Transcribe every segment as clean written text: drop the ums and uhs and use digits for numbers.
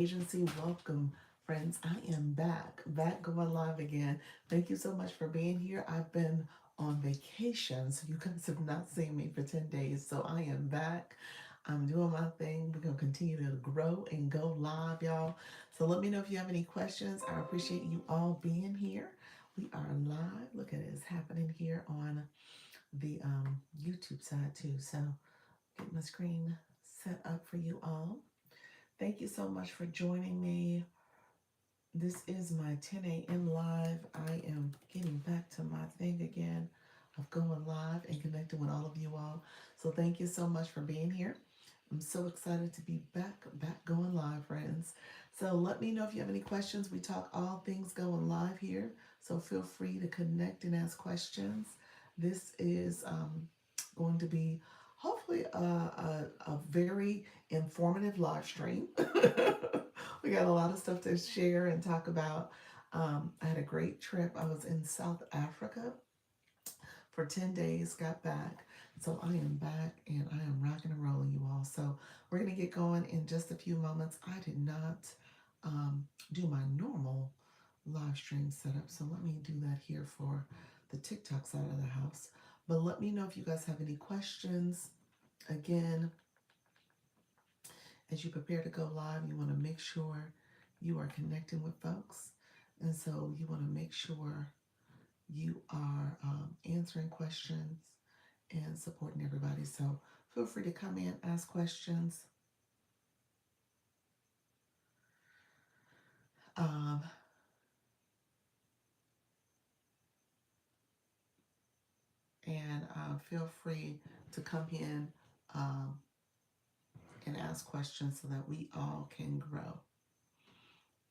Agency. Welcome, friends. I am back going live again. Thank you so much for being here. I've been on vacation, so you guys have not seen me for 10 days. So I am back. I'm doing my thing. We're going to continue to grow and go live, y'all. So let me know if you have any questions. I appreciate you all being here. We are live. Look at it. It's happening here on the YouTube side, too. So get my screen set up for you all. Thank you so much for joining me. This is my 10 a.m. live. I am getting back to my thing again of going live and connecting with all of you all. So thank you so much for being here. I'm so excited to be back going live, friends. So let me know if you have any questions. We talk all things going live here. So feel free to connect and ask questions. This is going to be hopefully a very informative live stream. We got a lot of stuff to share and talk about. I had a great trip. I was in South Africa for 10 days, got back. So I am back and I am rocking and rolling, you all. So we're going to get going in just a few moments. I did not do my normal live stream setup. So let me do that here for the TikTok side of the house. But let me know if you guys have any questions. Again, as you prepare to go live, you want to make sure you are connecting with folks. And so you want to make sure you are answering questions and supporting everybody. So feel free to come in, ask questions. Um, and feel free to come in um, and ask questions so that we all can grow.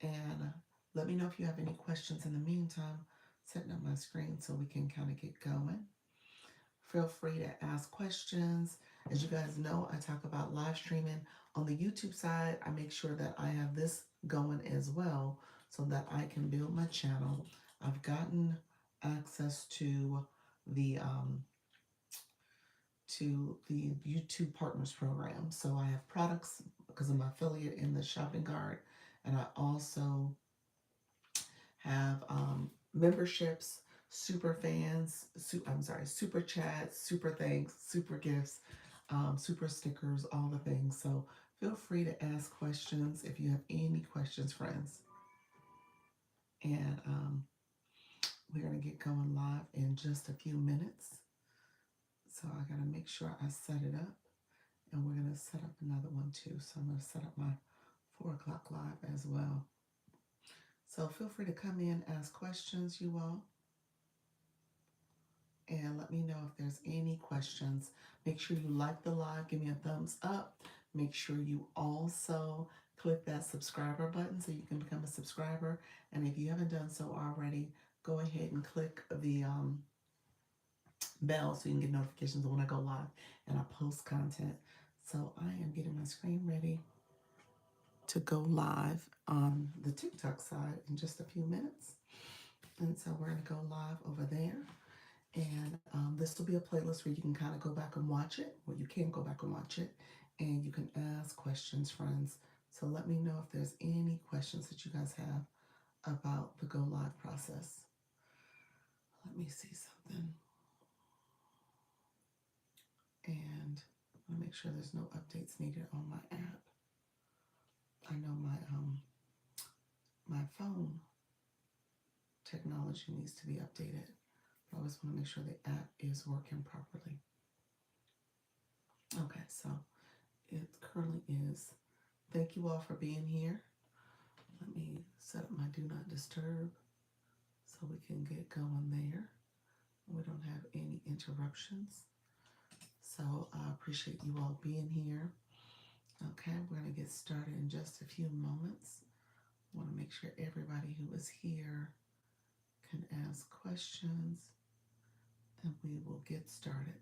And let me know if you have any questions in the meantime, setting up my screen so we can kind of get going. Feel free to ask questions. As you guys know, I talk about live streaming on the YouTube side. I make sure that I have this going as well so that I can build my channel. I've gotten access the um, to the YouTube Partners Program. So I have products because I'm an affiliate in the shopping cart, and I also have memberships, super fans, super chats, super thanks, super gifts, super stickers, all the things. So feel free to ask questions if you have any questions, friends. And we're going to get going live in just a few minutes. So I got to make sure I set it up. And we're going to set up another one too. So I'm going to set up my 4 o'clock live as well. So feel free to come in, ask questions, you all. And let me know if there's any questions. Make sure you like the live, give me a thumbs up. Make sure you also click that subscriber button so you can become a subscriber. And if you haven't done so already, go ahead and click the bell so you can get notifications when I go live and I post content. So I am getting my screen ready to go live on the TikTok side in just a few minutes. And so we're going to go live over there. And this will be a playlist where you can kind of go back and watch it, or you can go back and watch it, and you can ask questions, friends. So let me know if there's any questions that you guys have about the go live process. Let me see something. And I want to make sure there's no updates needed on my app. I know my phone technology needs to be updated. I always want to make sure the app is working properly. Okay, so it currently is. Thank you all for being here. Let me set up my do not disturb so we can get going there. We don't have any interruptions. So I appreciate you all being here. Okay, we're going to get started in just a few moments. I want to make sure everybody who is here can ask questions and we will get started.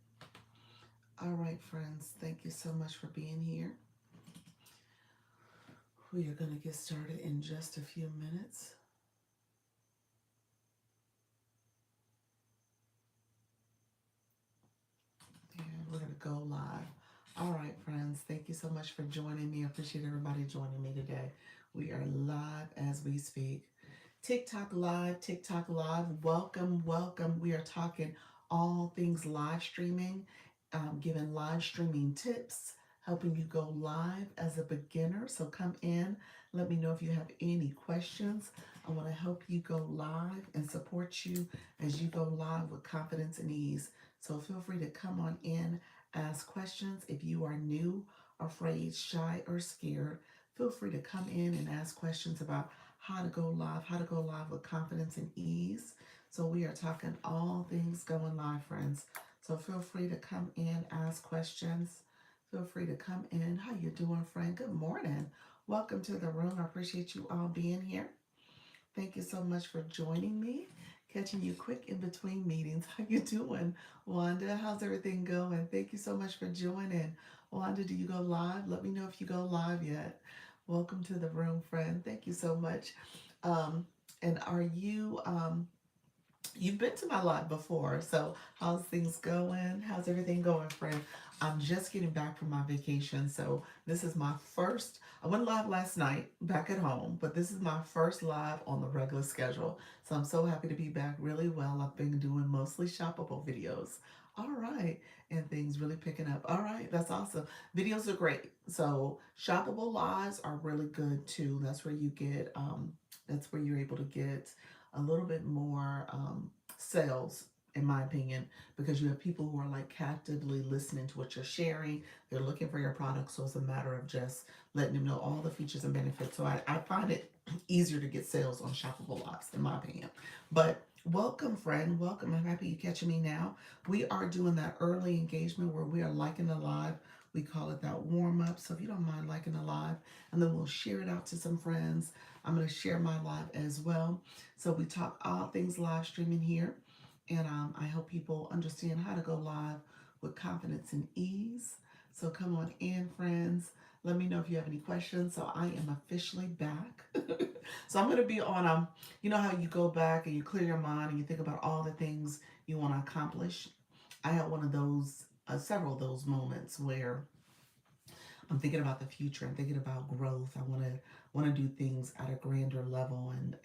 All right, friends, thank you so much for being here. We are going to get started in just a few minutes. And we're going to go live. All right, friends, thank you so much for joining me. I appreciate everybody joining me today. We are live as we speak. TikTok Live, TikTok Live. Welcome, welcome. We are talking all things live streaming, giving live streaming tips, helping you go live as a beginner. So come in. Let me know if you have any questions. I want to help you go live and support you as you go live with confidence and ease. So feel free to come on in, ask questions. If you are new, afraid, shy, or scared, feel free to come in and ask questions about how to go live with confidence and ease. So we are talking all things going live, friends. So feel free to come in, ask questions. Feel free to come in. How you doing, friend? Good morning. Welcome to the room. I appreciate you all being here. Thank you so much for joining me. Catching you quick in between meetings. How you doing, Wanda? How's everything going? Thank you so much for joining. Wanda, do you go live? Let me know if you go live yet. Welcome to the room, friend. Thank you so much. Um, and are you you've been to my live before, so how's things going? How's everything going, friend? I'm just getting back from my vacation, so this is my first. I went live last night back at home, but this is my first live on the regular schedule. So I'm so happy to be back really well. I've been doing mostly shoppable videos. All right, and things really picking up. All right, that's awesome. Videos are great. So shoppable lives are really good too. That's where you're able to get a little bit more sales, in my opinion, because you have people who are like captively listening to what you're sharing. They're looking for your product, so it's a matter of just letting them know all the features and benefits. So I find it easier to get sales on shoppable lots, in my opinion. But welcome, friend. Welcome. I'm happy you're catching me now. We are doing that early engagement where we are liking the live. We call it that warm up. So if you don't mind liking the live, and then we'll share it out to some friends. I'm going to share my live as well. So we talk all things live streaming here, and I help people understand how to go live with confidence and ease. So come on in, friends. Let me know if you have any questions. So I am officially back. So I'm going to be on you know how you go back and you clear your mind and you think about all the things you want to accomplish. I had one of those, several of those moments where I'm thinking about the future. I'm thinking about growth. I want to do things at a grander level, and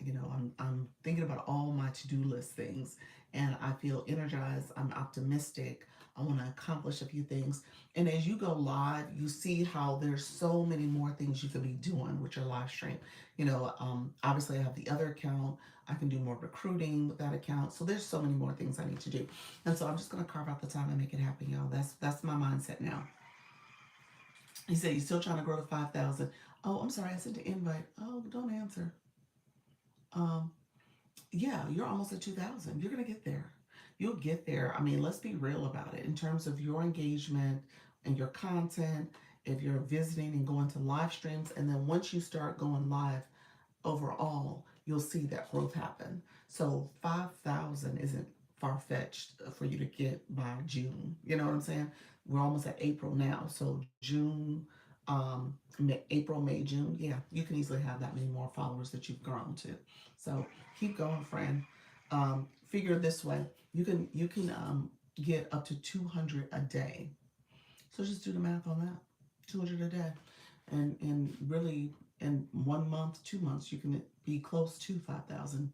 I'm thinking about all my to-do list things, and I feel energized. I'm optimistic. I want to accomplish a few things. And as you go live, you see how there's so many more things you could be doing with your live stream. Obviously, I have the other account. I can do more recruiting with that account. So there's so many more things I need to do. And so I'm just gonna carve out the time and make it happen, y'all. That's my mindset now. He said, "You're still trying to grow to 5,000." Oh, I'm sorry. I sent an invite. Oh, don't answer. Um, yeah, you're almost at 2,000. You're going to get there. You'll get there. I mean, let's be real about it in terms of your engagement and your content. If you're visiting and going to live streams, and then once you start going live, overall, you'll see that growth happen. So 5,000 isn't far fetched for you to get by June. You know what I'm saying? We're almost at April now. So June, April, May, June. Yeah, you can easily have that many more followers that you've grown to. So keep going, friend. Figure this way. You can get up to 200 a day. So just do the math on that. 200 a day, and really in 1 month, 2 months, you can be close to 5,000,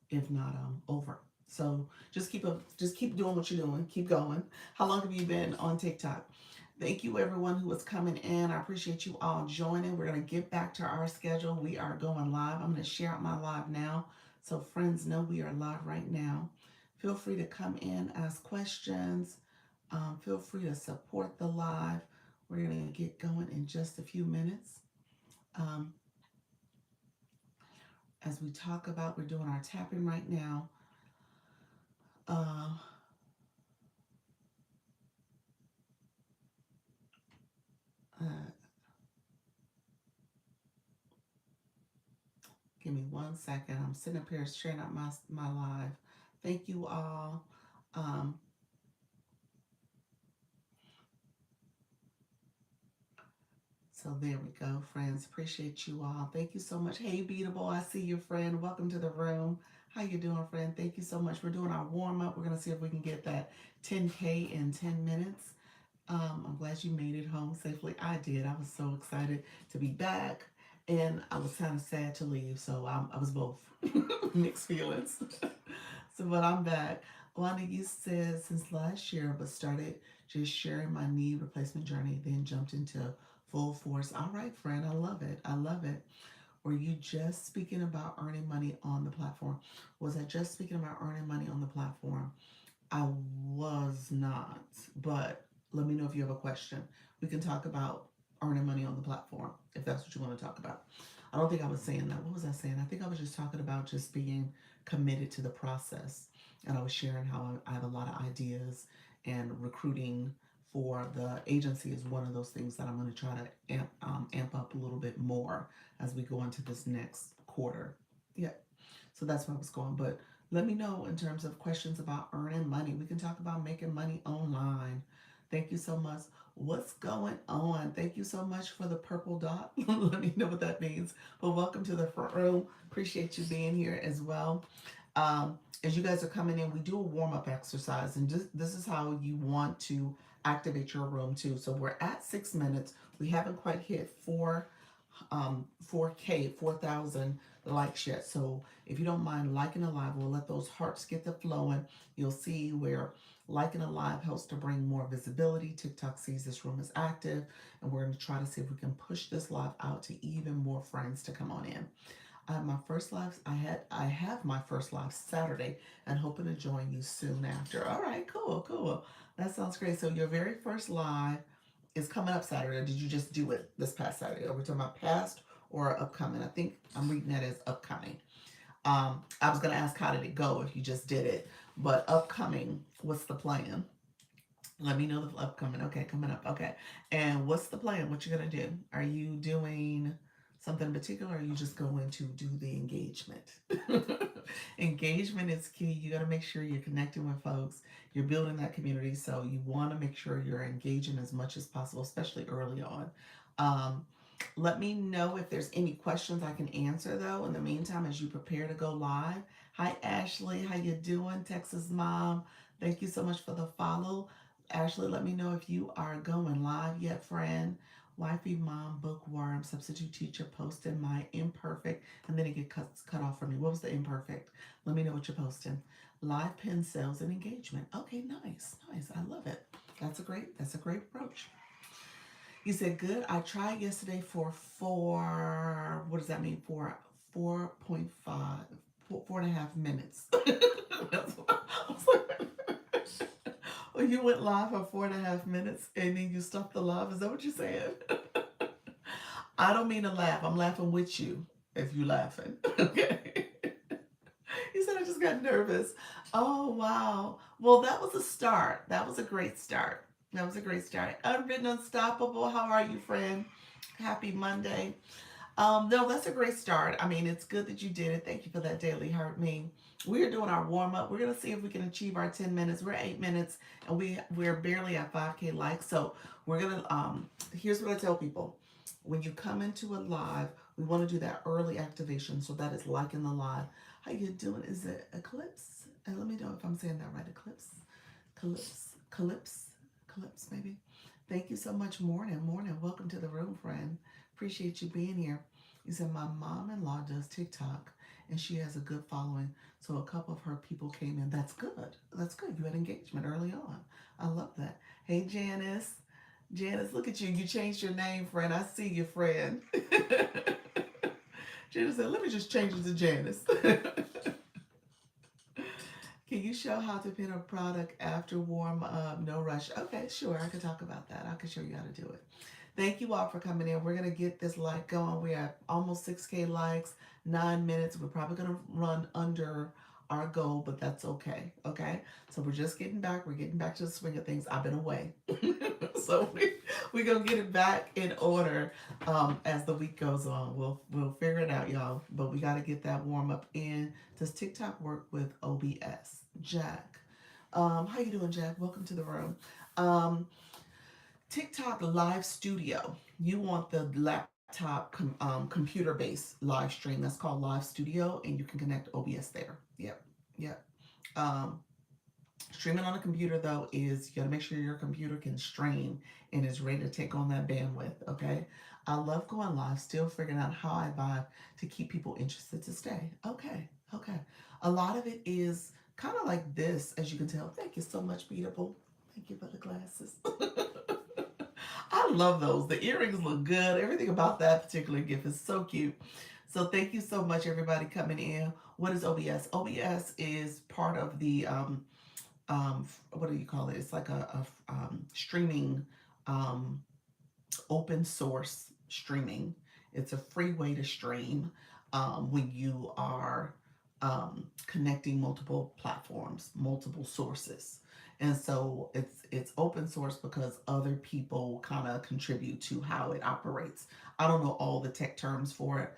if not over. So just keep doing what you're doing. Keep going. How long have you been on TikTok? Thank you, everyone who is coming in. I appreciate you all joining. We're going to get back to our schedule. We are going live. I'm going to share out my live now so friends know we are live right now. Feel free to come in, ask questions. Feel free to support the live. We're going to get going in just a few minutes. Um, as we talk about, we're doing our tapping right now. Uh, uh, Give me 1 second. I'm sitting up here sharing out my live. Thank you all. Um, so there we go, friends. Appreciate you all. Thank you so much. Hey, Beatable, I see you, friend. Welcome to the room. How you doing, friend? Thank you so much. We're doing our warm up. We're gonna see if we can get that 10K in 10 minutes. I'm glad you made it home safely. I did. I was so excited to be back, and I was kind of sad to leave. So I was both mixed feelings. So, but I'm back. Wanda, you said since last year, but started just sharing my knee replacement journey, then jumped into full force. All right, friend. I love it. I love it. Were you just speaking about earning money on the platform? Was I just speaking about earning money on the platform? I was not, but let me know if you have a question. We can talk about earning money on the platform if that's what you want to talk about. I don't think I was saying that. What was I saying? I think I was just talking about just being committed to the process. And I was sharing how I have a lot of ideas, and recruiting for the agency is one of those things that I'm going to try to amp up a little bit more as we go into this next quarter. Yeah. So that's where I was going. But let me know in terms of questions about earning money. We can talk about making money online. Thank you so much. What's going on? Thank you so much for the purple dot. Let me know what that means. But welcome to the front room. Appreciate you being here as well. As you guys are coming in, we do a warm up exercise, and this is how you want to activate your room too. So we're at 6 minutes. We haven't quite hit 4K, 4,000 likes yet. So if you don't mind liking a live, we'll let those hearts get to flowing. You'll see where liking a live helps to bring more visibility. TikTok sees this room is active, and we're going to try to see if we can push this live out to even more friends to come on in. My first live, I have my first live Saturday, and hoping to join you soon after. All right, cool, cool. That sounds great. So your very first live is coming up Saturday. Or did you just do it this past Saturday? Are we talking about past or upcoming? I think I'm reading that as upcoming. I was gonna ask how did it go if you just did it, but upcoming, what's the plan? Let me know the upcoming. Okay, coming up. Okay, and what's the plan? What you gonna do? Are you doing something in particular? Or are you just going to do the engagement? Engagement is key. You got to make sure you're connecting with folks. You're building that community, so you want to make sure you're engaging as much as possible, especially early on. Um, Let me know if there's any questions I can answer though. In the meantime, as you prepare to go live. Hi Ashley, how you doing? Texas mom. Thank you so much for the follow. Ashley, let me know if you are going live yet, friend. Wifey, mom, bookworm, substitute teacher, posting my imperfect, and then it gets cut off for me. What was the imperfect? Let me know what you're posting. Live pin sales and engagement. Okay, nice, nice. I love it. That's a great approach. You said good. I tried yesterday for four. What does that mean? 4.5, 4.5 minutes. That's what I was like. Oh, you went live for 4.5 minutes and then you stopped the live. Is that what you're saying? I don't mean to laugh. I'm laughing with you if you're laughing. Okay. He said I just got nervous. Oh wow. Well, that was a start. That was a great start. That was a great start. Unwritten Unstoppable. How are you, friend? Happy Monday. No, that's a great start. I mean, it's good that you did it. Thank you for that daily heart me. We're doing our warm up. We're gonna see if we can achieve our 10 minutes. We're 8 minutes, and we're barely at 5K likes. So we're gonna here's what I tell people. When you come into a live, we want to do that early activation. So that is liking the live. How you doing? Is it Eclipse? And let me know if I'm saying that right. Eclipse, maybe. Thank you so much. Morning, morning. Welcome to the room, friend. Appreciate you being here. You said my mom-in-law does TikTok and she has a good following. So a couple of her people came in. That's good. That's good. You had engagement early on. I love that. Hey, Janice. Janice, look at you. You changed your name, friend. I see you, friend. Janice said, let me just change it to Janice. Can you show how to pin a product after warm up? No rush. Okay, sure. I can talk about that. I can show you how to do it. Thank you all for coming in. We're going to get this like going. We're at almost 6K likes, 9 minutes. We're probably going to run under our goal, but that's okay. Okay. So we're just getting back. We're getting back to the swing of things. I've been away. So we're going to get it back in order as the week goes on. We'll figure it out, y'all. But we got to get that warm up in. Does TikTok work with OBS? Jack. How you doing, Jack? Welcome to the room. TikTok Live Studio. You want the laptop computer-based live stream. That's called Live Studio, and you can connect OBS there. Yep, yep. Um, Streaming on a computer though is, you gotta make sure your computer can stream and is ready to take on that bandwidth. Okay. I love going live, still figuring out how I vibe to keep people interested to stay. Okay. Okay. A lot of it is kind of like this, as you can tell. Thank you so much, Beatable. Thank you for the glasses. I love those. The earrings look good. Everything about that particular gift is so cute. So thank you so much, everybody coming in. What is OBS? OBS is part of the what do you call it? It's like a streaming, um, open source streaming. It's a free way to stream when you are connecting multiple platforms, multiple sources. And so it's open source because other people kind of contribute to how it operates. I don't know all the tech terms for it.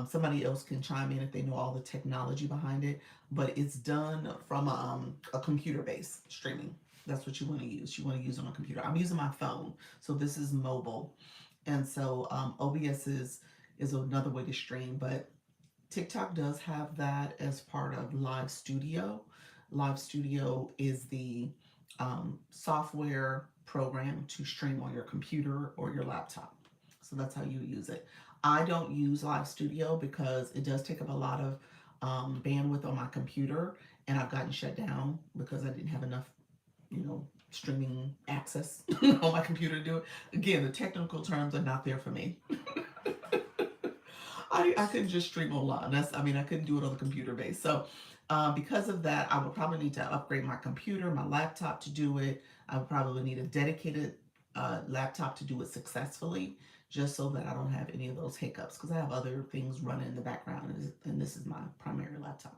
Somebody else can chime in if they know all the technology behind it, but it's done from a computer-based streaming. That's what you want to use. You want to use on a computer. I'm using my phone, so this is mobile, and so OBS is another way to stream. But TikTok does have that as part of Live Studio. Live Studio is the software program to stream on your computer or your laptop. So that's how you use it. I don't use Live Studio because it does take up a lot of bandwidth on my computer, and I've gotten shut down because I didn't have enough, streaming access on my computer to do it. Again, the technical terms are not there for me. I couldn't just stream online. I couldn't do it on the computer base. So, because of that, I would probably need to upgrade my computer, my laptop to do it. I would probably need a dedicated laptop to do it successfully, just so that I don't have any of those hiccups. Because I have other things running in the background, and this is my primary laptop.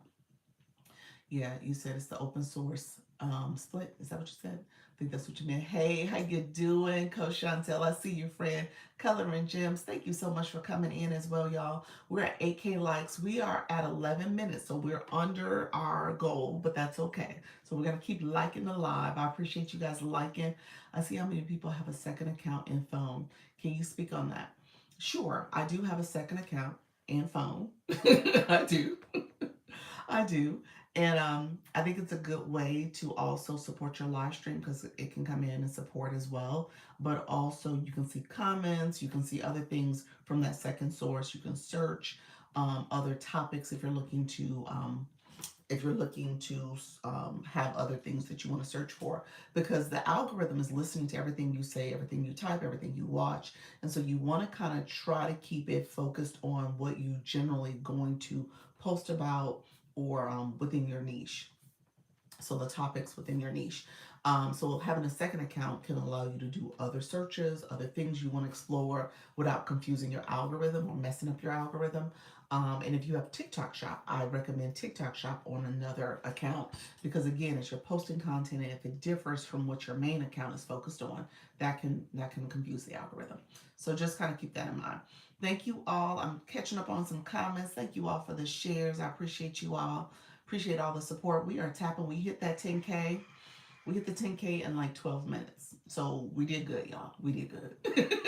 Yeah, you said it's the open source split. Is that what you said? I think that's what you meant. Hey, how you doing, Coach Chantel? I see you, friend. Coloring Gems. Thank you so much for coming in as well, y'all. We're at 8K likes. We are at 11 minutes, so we're under our goal, but that's okay. So we're gonna keep liking the live. I appreciate you guys liking. I see how many people have a second account and phone. Can you speak on that? Sure, I do have a second account and phone. I do. I do. And I think it's a good way to also support your live stream because it can come in and support as well. But also, you can see comments, you can see other things from that second source. You can search other topics if you're looking to have other things that you want to search for, because the algorithm is listening to everything you say, everything you type, everything you watch. And so you want to kind of try to keep it focused on what you generally going to post about, or within your niche. So the topics within your niche. So having a second account can allow you to do other searches, other things you want to explore without confusing your algorithm or messing up your algorithm. And if you have TikTok Shop, I recommend TikTok Shop on another account, because again, as you're posting content, and if it differs from what your main account is focused on, that can confuse the algorithm. So just kind of keep that in mind. Thank you all. I'm catching up on some comments. Thank you all for the shares. I appreciate you all. Appreciate all the support. We are tapping. We hit that 10K. We hit the 10K in like 12 minutes. So we did good, y'all. We did good.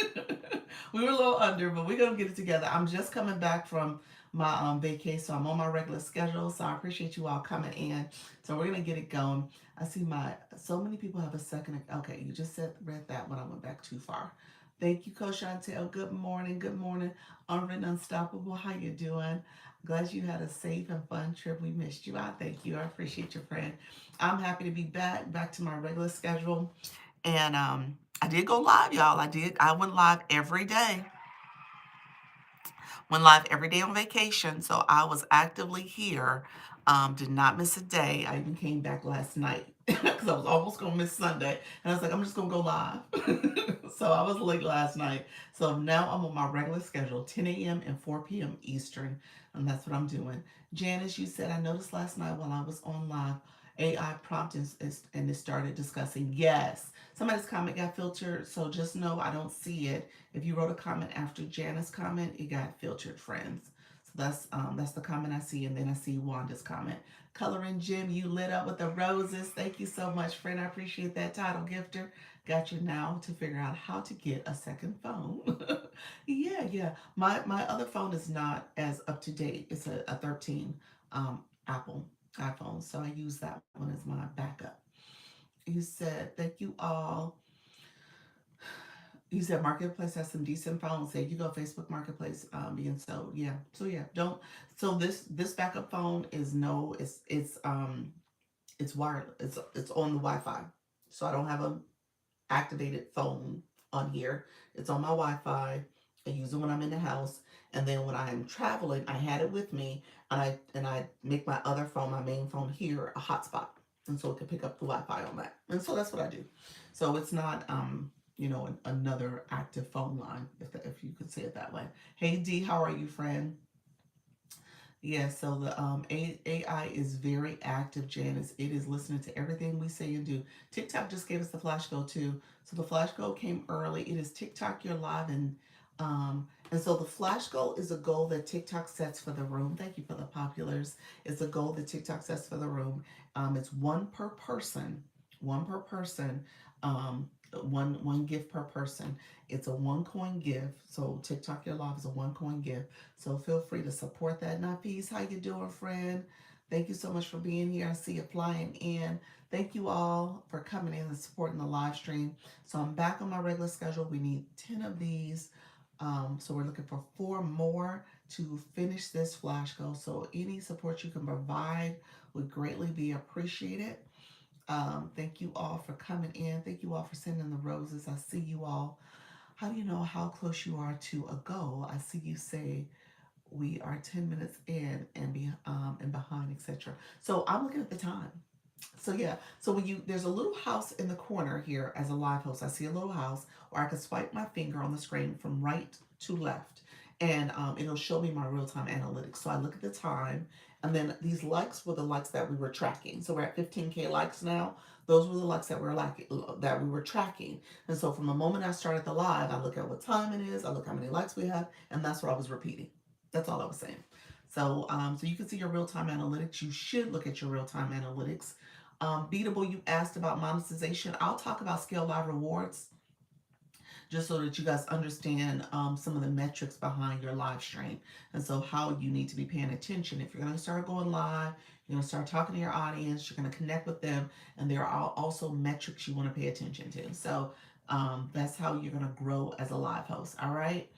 We were a little under, but we're going to get it together. I'm just coming back from my vacation, so I'm on my regular schedule. So I appreciate you all coming in. So we're going to get it going. I see so many people have a second. Okay, you just read that when I went back too far. Thank you, Coach Chantel. Good morning. Good morning. Unwritten Unstoppable. How you doing? Glad you had a safe and fun trip. We missed you. I thank you. I appreciate your friend. I'm happy to be back to my regular schedule. And I did go live, y'all. I went live every day. Went live every day on vacation. So I was actively here. Did not miss a day. I even came back last night because I was almost going to miss Sunday. And I was like, I'm just going to go live. So I was late last night. So now I'm on my regular schedule, 10 a.m. and 4 p.m. Eastern. And that's what I'm doing. Janice, you said, I noticed last night while I was on live, AI prompt and it started discussing. Yes. Somebody's comment got filtered. So just know I don't see it. If you wrote a comment after Janice's comment, it got filtered, friends. So that's the comment I see, and then I see Wanda's comment. Coloring Jim, you lit up with the roses. Thank you so much, friend. I appreciate that, title gifter. Got you now to figure out how to get a second phone. Yeah. My other phone is not as up to date. It's a 13 Apple iPhone, so I use that one as my backup. You said, thank you all. You said Marketplace has some decent phones. There you go, Facebook Marketplace being sold. Yeah. So yeah, don't. So this backup phone is no, it's wireless. It's on the Wi-Fi. So I don't have a activated phone on here. It's on my Wi-Fi. I use it when I'm in the house, and then when I'm traveling, I had it with me, and I make my other phone, my main phone here, a hotspot, and so it can pick up the Wi-Fi on that. And so that's what I do. So it's not another active phone line, if you could say it that way. Hey D, how are you, friend? Yeah, so the AI is very active, Janice. It is listening to everything we say and do. TikTok just gave us the flash go too. So the flash go came early. It is TikTok You're Live, and so the flash goal is a goal that TikTok sets for the room. Thank you for the populars. It's a goal that TikTok sets for the room. It's one per person, one per person, one gift per person. It's a one coin gift. So TikTok Your Live is a one coin gift. So feel free to support that. Nafis, how you doing, friend? Thank you so much for being here. I see you flying in. Thank you all for coming in and supporting the live stream. So I'm back on my regular schedule. We need 10 of these. So we're looking for 4 more to finish this flash goal. So any support you can provide would greatly be appreciated. Thank you all for coming in. Thank you all for sending the roses. I see you all. How do you know how close you are to a goal? I see you say we are 10 minutes in and behind, etc. So I'm looking at the time. So yeah, so when you there's a little house in the corner here as a live host. I see a little house, or I can swipe my finger on the screen from right to left, and it'll show me my real time analytics. So I look at the time, and then these likes were the likes that we were tracking. So we're at 15K likes now. Those were the likes that we were tracking. And so from the moment I started the live, I look at what time it is, I look how many likes we have, and that's what I was repeating. That's all I was saying. So you can see your real time analytics. You should look at your real time analytics. Beatable, you asked about monetization. I'll talk about Scale Live Rewards just so that you guys understand some of the metrics behind your live stream. And so how you need to be paying attention. If you're going to start going live, you're going to start talking to your audience, you're going to connect with them, and there are also metrics you want to pay attention to. So that's how you're going to grow as a live host. All right.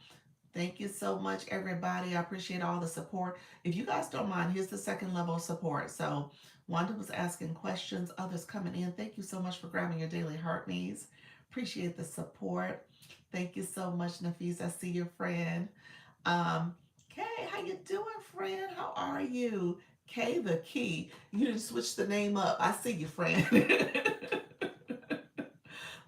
Thank you so much, everybody. I appreciate all the support. If you guys don't mind, here's the second level of support. So Wanda was asking questions, others coming in. Thank you so much for grabbing your daily heart needs. Appreciate the support. Thank you so much, Nafis. I see your friend. Kay, how you doing, friend? How are you? Kay the Key. You didn't switch the name up. I see you, friend.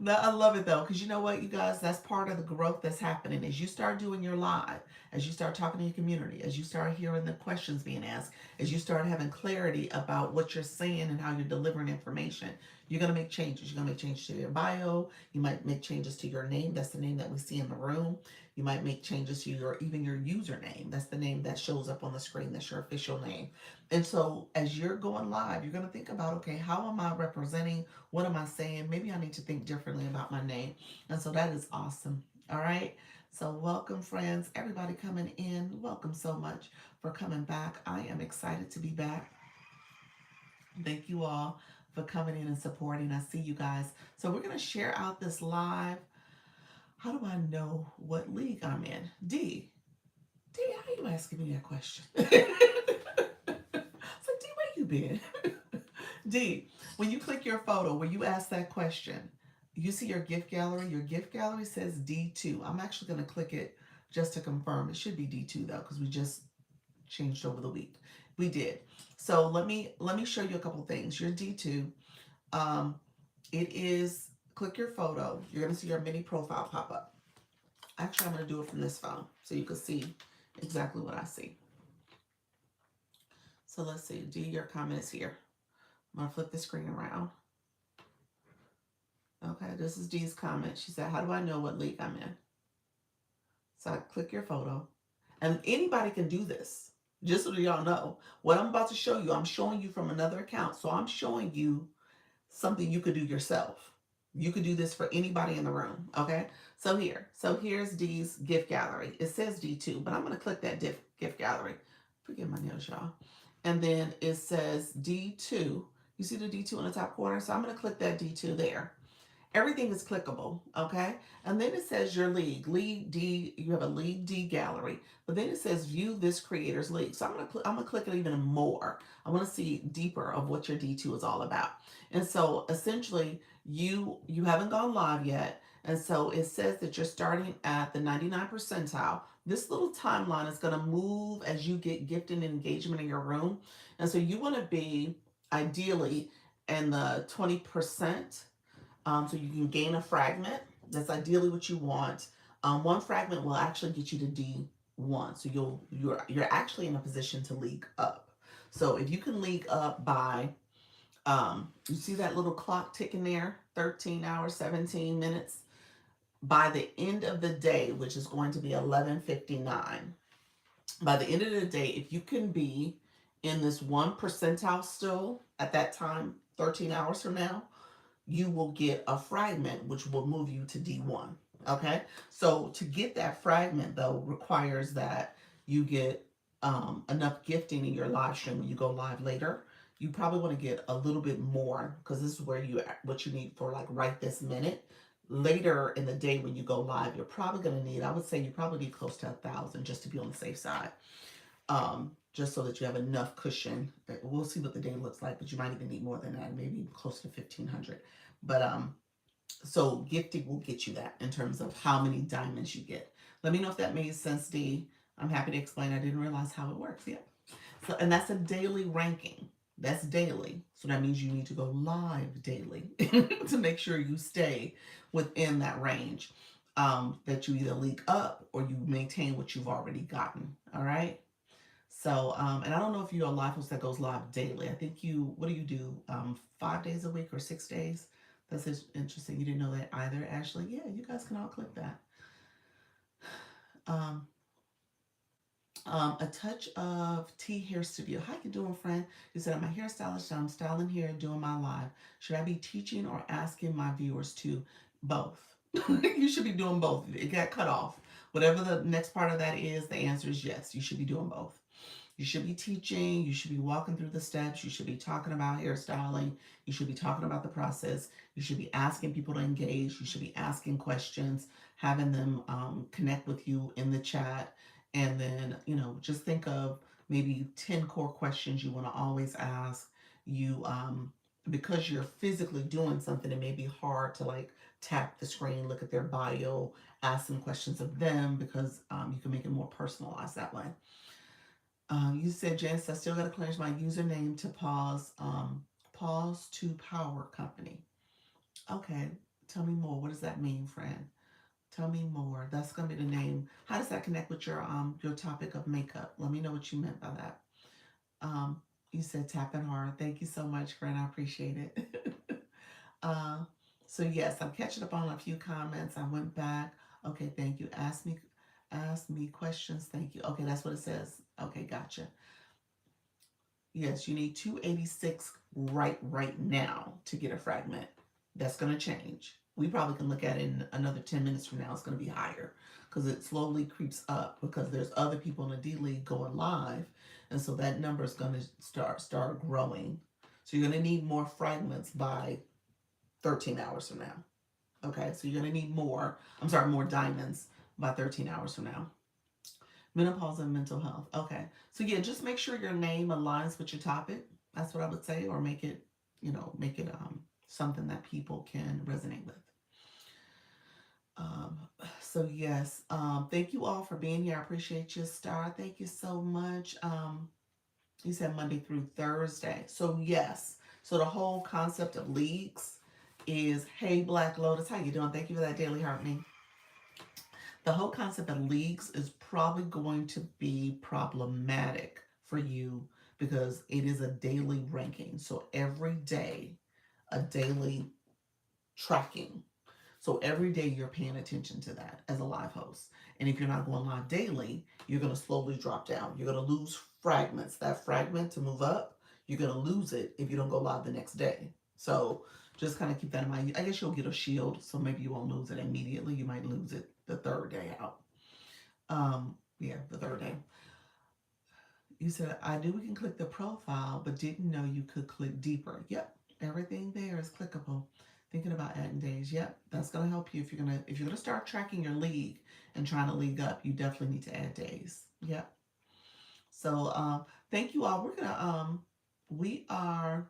No, I love it though, because you know what, you guys, that's part of the growth that's happening. As you start doing your live, as you start talking to your community, as you start hearing the questions being asked, as you start having clarity about what you're saying and how you're delivering information, you're going to make changes. You're going to make changes to your bio. You might make changes to your name. That's the name that we see in the room. You might make changes to even your username. That's the name that shows up on the screen. That's your official name. And so as you're going live, you're going to think about, okay, how am I representing? What am I saying? Maybe I need to think differently about my name. And so that is awesome. All right. So welcome, friends. Everybody coming in. Welcome so much for coming back. I am excited to be back. Thank you all for coming in and supporting. I see you guys. So we're going to share out this live. How do I know what league I'm in? D, how you asking me that question? It's like, D, where you been? D, when you click your photo, when you ask that question, you see your gift gallery. Your gift gallery says D2. I'm actually going to click it just to confirm. It should be D2 though, because we just changed over the week. We did. So let me show you a couple things. Your D2, it is, click your photo. You're going to see your mini profile pop up. Actually, I'm going to do it from this phone so you can see exactly what I see. So let's see. D, your comment is here. I'm going to flip the screen around. Okay, this is D's comment. She said, how do I know what league I'm in? So I click your photo. And anybody can do this. Just so y'all know. What I'm about to show you, I'm showing you from another account. So I'm showing you something you could do yourself. You could do this for anybody in the room. Okay, so here's D's gift gallery. It says D2, but I'm going to click that gift gallery. Forget my nails, y'all. And then it says D2. You see the D2 in the top corner? So I'm going to click that D2 there. Everything is clickable, okay? And then it says your league, league D, you have a league D gallery, but then it says view this creator's league. So I'm gonna click it even more. I want to see deeper of what your D2 is all about. And so essentially you haven't gone live yet. And so it says that you're starting at the 99 percentile. This little timeline is going to move as you get gifted engagement in your room. And so you want to be ideally in the 20%. So you can gain a fragment. That's ideally what you want. One fragment will actually get you to D1. So you're actually in a position to league up. So if you can league up by, you see that little clock ticking there, 13 hours, 17 minutes. By the end of the day, which is going to be 11:59, by the end of the day, if you can be in this 1 percentile still at that time, 13 hours from now, you will get a fragment which will move you to D1. Okay, so to get that fragment though requires that you get enough gifting in your live stream when you go live later. You probably want to get a little bit more because this is where what you need for like right this minute. Later in the day when you go live, you're probably going to need, I would say you probably need close to 1,000 just to be on the safe side. Just so that you have enough cushion. We'll see what the day looks like, but you might even need more than that, maybe close to 1,500. But so gifting will get you that in terms of how many diamonds you get. Let me know if that made sense, D. I'm happy to explain. I didn't realize how it works yet. So, and that's a daily ranking. That's daily. So that means you need to go live daily to make sure you stay within that range. That you either leak up or you maintain what you've already gotten. All right. So, and I don't know if you're a live host that goes live daily. I think what do you do? 5 days a week or 6 days? That's interesting. You didn't know that either, Ashley. Yeah, you guys can all click that. Um, a touch of T Hair Studio. How you doing, friend? You said, I'm a hairstylist. I'm styling hair and doing my live. Should I be teaching or asking my viewers to? Both. You should be doing both. It got cut off. Whatever the next part of that is, the answer is yes. You should be doing both. You should be teaching, you should be walking through the steps, you should be talking about hairstyling, you should be talking about the process, you should be asking people to engage, you should be asking questions, having them connect with you in the chat, and then, just think of maybe 10 core questions you want to always ask. You, because you're physically doing something, it may be hard to like tap the screen, look at their bio, ask some questions of them because you can make it more personalized that way. You said, Janice, I still got to cleanse my username to pause to power company. Okay, tell me more. What does that mean, friend? Tell me more. That's gonna be the name. How does that connect with your topic of makeup? Let me know what you meant by that. You said tapping hard. Thank you so much, friend. I appreciate it. uh, so yes, I'm catching up on a few comments. I went back. Okay, thank you. Ask me questions. Thank you. Okay, that's what it says. Okay, gotcha. Yes, you need 286 right now to get a fragment. That's going to change. We probably can look at it in another 10 minutes from now. It's going to be higher because it slowly creeps up because there's other people in the D League going live. And so that number is going to start growing. So you're going to need more fragments by 13 hours from now. Okay, so you're going to need more diamonds by 13 hours from now. Menopause and mental health. Okay. So yeah, just make sure your name aligns with your topic. That's what I would say, or make it, something that people can resonate with. So yes, thank you all for being here. I appreciate you, Star. Thank you so much. You said Monday through Thursday. So yes. So the whole concept of leagues is, hey, Black Lotus, how you doing? Thank you for that daily heart me. The whole concept of leagues is probably going to be problematic for you because it is a daily ranking. So every day, a daily tracking. So every day you're paying attention to that as a live host. And if you're not going live daily, you're going to slowly drop down. You're going to lose fragments. That fragment to move up, you're going to lose it if you don't go live the next day. So just kind of keep that in mind. I guess you'll get a shield, so maybe you won't lose it immediately. You might lose it the third day out. The third day. You said, I knew we can click the profile, but didn't know you could click deeper. Yep, everything there is clickable. Thinking about adding days. Yep, that's gonna help you if you're gonna start tracking your league and trying to league up. You definitely need to add days. Yep. So thank you all. We are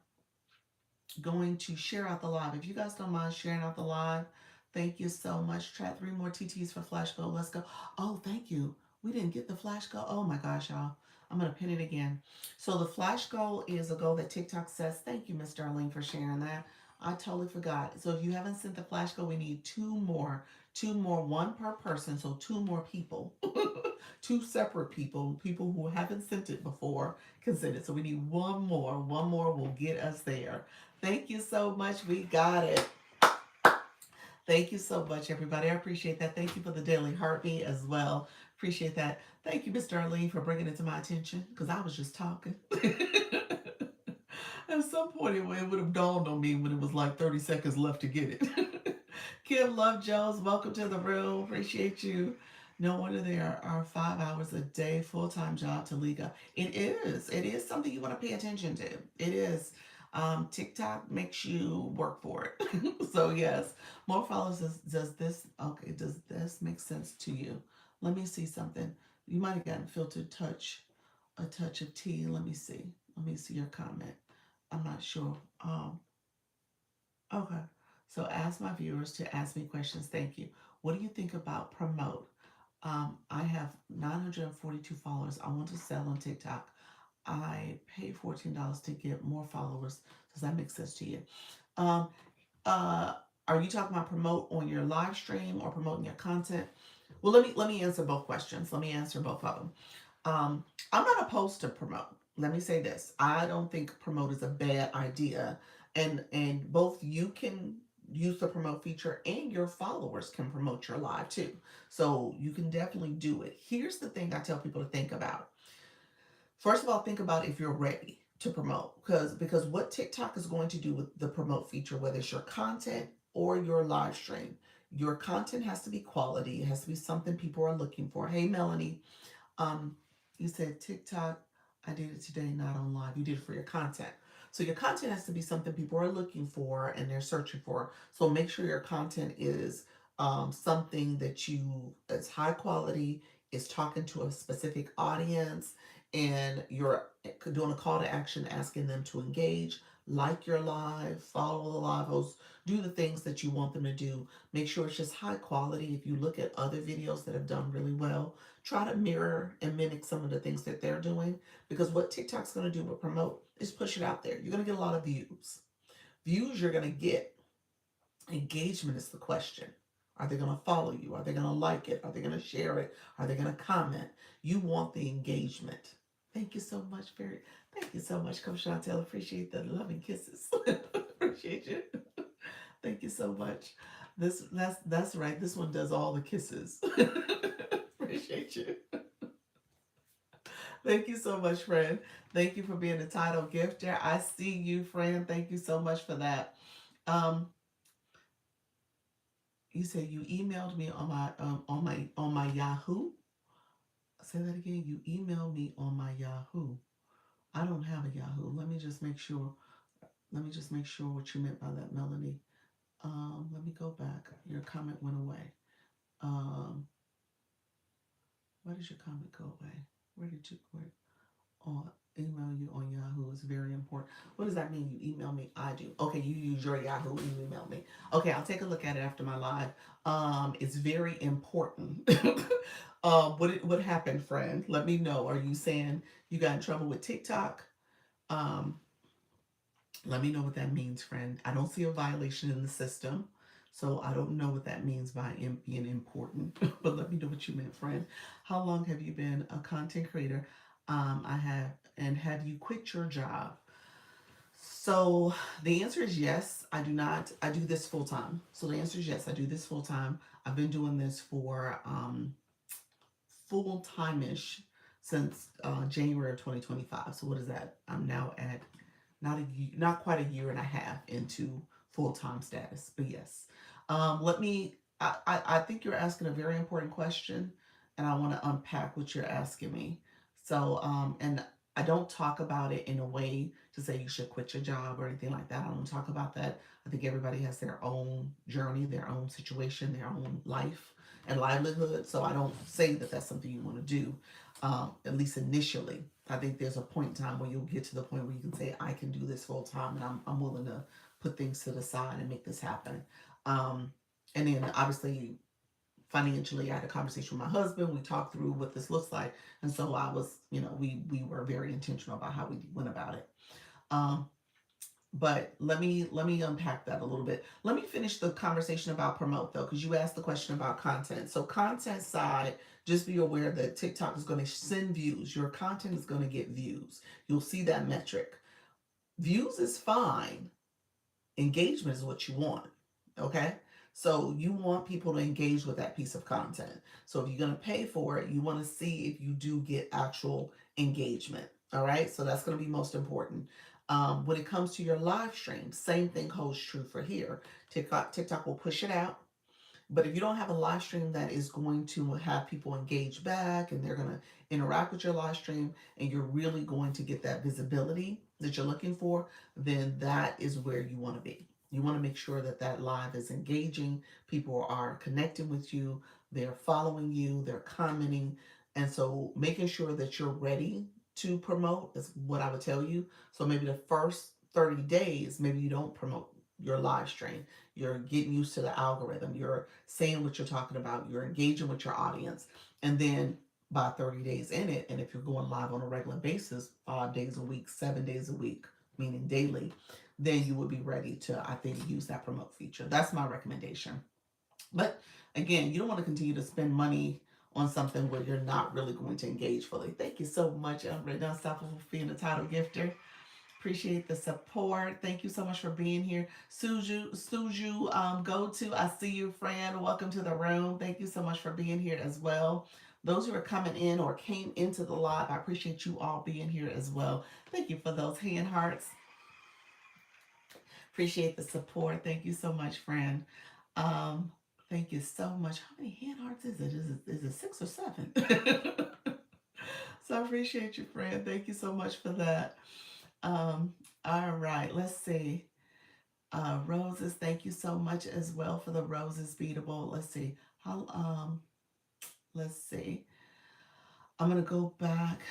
going to share out the live. If you guys don't mind sharing out the live, thank you so much. Try 3 more TTs for Flash Go. Let's go. Oh, thank you. We didn't get the Flash Go. Oh my gosh, y'all. I'm going to pin it again. So the Flash Goal is a goal that TikTok says. Thank you, Miss Darlene, for sharing that. I totally forgot. So if you haven't sent the Flash Goal, we need 2 more. 2 more, 1 per person. So 2 more people. 2 separate people. People who haven't sent it before can send it. So we need 1 more. 1 more will get us there. Thank you so much. We got it. Thank you so much, everybody. I appreciate that. Thank you for the daily heartbeat as well. Appreciate that. Thank you, Mr. Arlene, for bringing it to my attention because I was just talking. At some point, it would have dawned on me when it was like 30 seconds left to get it. Kim Love Jones, welcome to the room. Appreciate you. No wonder there are 5 hours a day full-time job to Liga. It is. It is something you want to pay attention to. It is. TikTok makes you work for it. So yes, more followers. Does this okay? Does this make sense to you? Let me see something. You might have gotten filtered touch, a touch of tea. Let me see. Let me see your comment. I'm not sure. Okay. So ask my viewers to ask me questions. Thank you. What do you think about promote? I have 942 followers. I want to sell on TikTok. I pay $14 to get more followers. Does that make sense to you? Um, uh, are you talking about promote on your live stream or promoting your content? Well, let me answer both questions. Let me answer both of them. I'm not opposed to promote. Let me say this. I don't think promote is a bad idea. And both you can use the promote feature and your followers can promote your live too. So you can definitely do it. Here's the thing I tell people to think about. First of all, think about if you're ready to promote because what TikTok is going to do with the promote feature, whether it's your content or your live stream, your content has to be quality. It has to be something people are looking for. Hey, Melanie, um, you said TikTok. I did it today, not on live. You did it for your content. So your content has to be something people are looking for and they're searching for. So make sure your content is something that you it's high quality, is talking to a specific audience, and you're doing a call to action, asking them to engage, like your live, follow the live hosts, do the things that you want them to do. Make sure it's just high quality. If you look at other videos that have done really well, try to mirror and mimic some of the things that they're doing because what TikTok's going to do with promote is push it out there. You're going to get a lot of views. Views you're going to get. Engagement is the question. Are they going to follow you? Are they going to like it? Are they going to share it? Are they going to comment? You want the engagement. Thank you so much, Barry. Thank you so much, Coach Chantel. Appreciate the loving kisses. Appreciate you. Thank you so much. That's right. This one does all the kisses. Appreciate you. Thank you so much, friend. Thank you for being the title gifter. I see you, friend. Thank you so much for that. Um, you said you emailed me on my Yahoo. Say that again. You emailed me on my Yahoo. I don't have a Yahoo. Let me just make sure. Let me just make sure what you meant by that, Melanie. Let me go back. Your comment went away. Um, why did your comment go away? Where did you where? On email you on Yahoo is very important. What does that mean? You email me? I do. Okay, you use your Yahoo and you email me. Okay, I'll take a look at it after my live. It's very important. What happened, friend? Let me know. Are you saying you got in trouble with TikTok? Um, Let me know what that means, friend. I don't see a violation in the system, so I don't know what that means by being important. But let me know what you meant, friend. How long have you been a content creator? I have, and have you quit your job? So the answer is yes. I do not. I do this full time. So the answer is yes. I do this full time. I've been doing this for full time ish since January of 2025. So what is that? I'm now at not quite a year and a half into full time status, but yes. Let me. I think you're asking a very important question, and I want to unpack what you're asking me. So and I don't talk about it in a way to say you should quit your job or anything like that. I don't talk about that. I think everybody has their own journey, their own situation, their own life and livelihood. So I don't say that that's something you want to do, at least initially. I think there's a point in time where you'll get to the point where you can say, I can do this full time and I'm willing to put things to the side and make this happen. Um, and then obviously financially, I had a conversation with my husband. We talked through what this looks like, and so I was, we were very intentional about how we went about it. Um, but let me unpack that a little bit. Let me finish the conversation about promote though, because you asked the question about content. So content side, just be aware that TikTok is going to send views. Your content is going to get views. You'll see that metric. Views is fine, engagement is what you want. Okay. So you want people to engage with that piece of content. So if you're going to pay for it, you want to see if you do get actual engagement. All right. So that's going to be most important. When it comes to your live stream, same thing holds true for here. TikTok will push it out. But if you don't have a live stream that is going to have people engage back and they're going to interact with your live stream and you're really going to get that visibility that you're looking for, then that is where you want to be. You want to make sure that that live is engaging, people are connecting with you, they're following you, they're commenting. And so making sure that you're ready to promote is what I would tell you. So maybe the first 30 days, maybe you don't promote your live stream. You're getting used to the algorithm. You're saying what you're talking about. You're engaging with your audience. And then by 30 days in it, and if you're going live on a regular basis, 5 days a week, 7 days a week, meaning daily, then you would be ready to, I think, use that promote feature. That's my recommendation. But again, you don't want to continue to spend money on something where you're not really going to engage fully. Thank you so much, Brittany Unstoppable, for being a title gifter. Appreciate the support. Thank you so much for being here. Suju, go to, I see you, friend. Welcome to the room. Thank you so much for being here as well. Those who are coming in or came into the live, I appreciate you all being here as well. Thank you for those hand hearts. Appreciate the support. Thank you so much, friend. Um, Thank you so much. How many hand hearts is it? Is it 6 or 7? So I appreciate you, friend. Thank you so much for that. All right, let's see. Roses, thank you so much as well for the roses beatable. Let's see. How let's see. I'm gonna go back.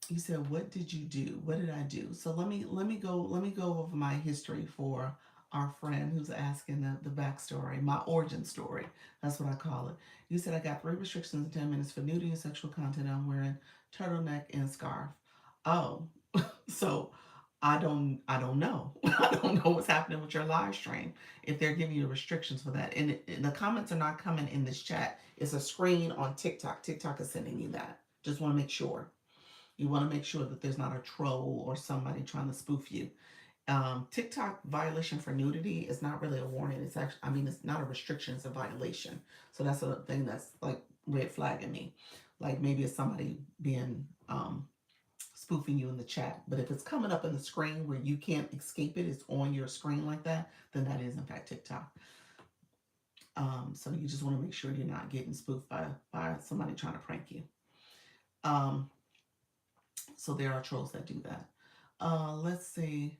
You said, what did you do? What did I do? So let me go over my history for our friend who's asking the backstory, my origin story. That's what I call it. You said I got 3 restrictions in 10 minutes for nudity and sexual content. I'm wearing turtleneck and scarf. Oh, so I don't know. I don't know what's happening with your live stream if they're giving you restrictions for that. And the comments are not coming in this chat. It's a screen on TikTok. TikTok is sending you that. Just want to make sure. You want to make sure that there's not a troll or somebody trying to spoof you. TikTok violation for nudity is not really a warning. It's actually, I mean, it's not a restriction, it's a violation. So that's a thing that's like red flagging me. Like maybe it's somebody being spoofing you in the chat. But if it's coming up in the screen where you can't escape it, it's on your screen like that, then that is in fact TikTok. So you just want to make sure you're not getting spoofed by somebody trying to prank you. Um, so there are trolls that do that. Let's see.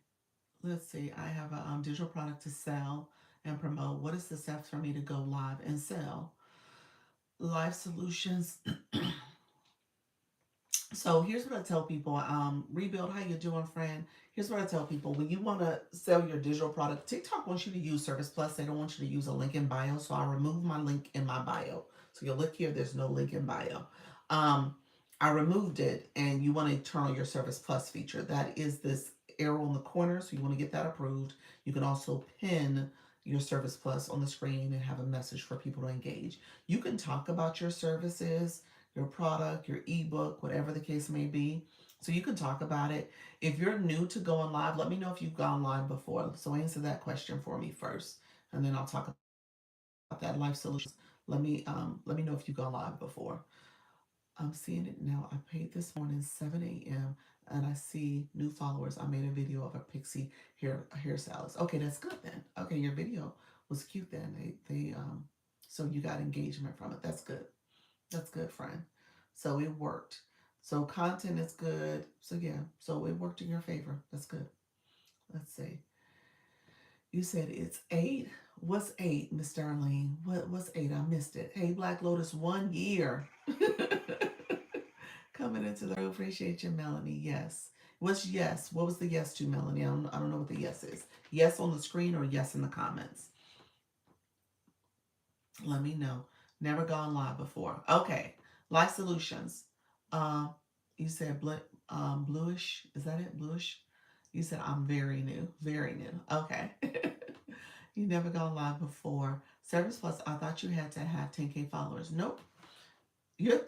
Let's see. I have a digital product to sell and promote. What is the steps for me to go live and sell? Live solutions. So here's what I tell people. Rebuild, how you doing, friend? Here's what I tell people. When you want to sell your digital product, TikTok wants you to use Service Plus. They don't want you to use a link in bio. So I remove my link in my bio. So you'll look here, there's no link in bio. I removed it, and you want to turn on your Service Plus feature. That is this arrow in the corner. So you want to get that approved. You can also pin your Service Plus on the screen and have a message for people to engage. You can talk about your services, your product, your ebook, whatever the case may be. So you can talk about it. If you're new to going live, let me know if you've gone live before. So answer that question for me first, and then I'll talk about that life solutions. Let me know if you've gone live before. I'm seeing it now. I paid this morning 7 a.m. and I see new followers. I made a video of a pixie hairstylist. Okay, that's good then. Okay, your video was cute then. They so you got engagement from it. That's good. That's good, friend. So it worked. So content is good. So yeah, so it worked in your favor. That's good. Let's see. You said it's 8. What's 8, Miss Darlene? What's 8? I missed it. Hey, Black Lotus, 1 year. Coming into the room. Appreciate you, Melanie. Yes. What's yes? What was the yes to, Melanie? I don't know what the yes is. Yes on the screen or yes in the comments? Let me know. Never gone live before. Okay. Life Solutions. Um, you said bluish. Is that it? Bluish? You said I'm very new. Very new. Okay. You never gone live before. Service Plus, I thought you had to have 10K followers. Nope. You're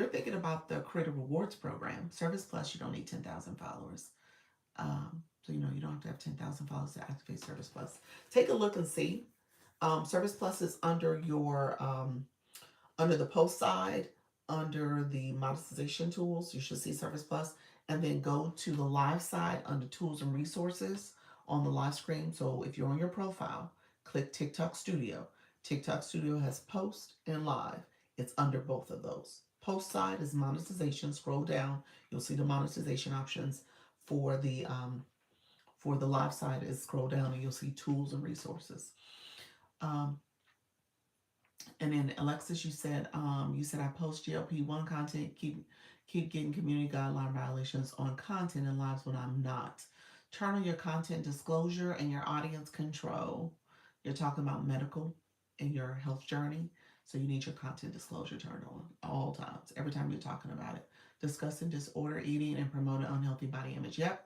thinking about the Creator Rewards program. Service Plus, you don't need 10,000 followers. So you don't have to have 10,000 followers to activate Service Plus. Take a look and see. Service Plus is under the post side, under the monetization tools. You should see Service Plus, and then go to the live side under tools and resources on the live screen. So if you're on your profile, click TikTok Studio. TikTok Studio has post and live. It's under both of those. Post side is monetization. Scroll down, you'll see the monetization options. For the live side is scroll down and you'll see tools and resources. Um, And then Alexis, you said I post GLP-1 content, keep getting community guideline violations on content and lives when I'm not. Turn on your content disclosure and your audience control. You're talking about medical and your health journey, so you need your content disclosure turned on all times, every time you're talking about it. Discussing disorder eating and promoting unhealthy body image. Yep,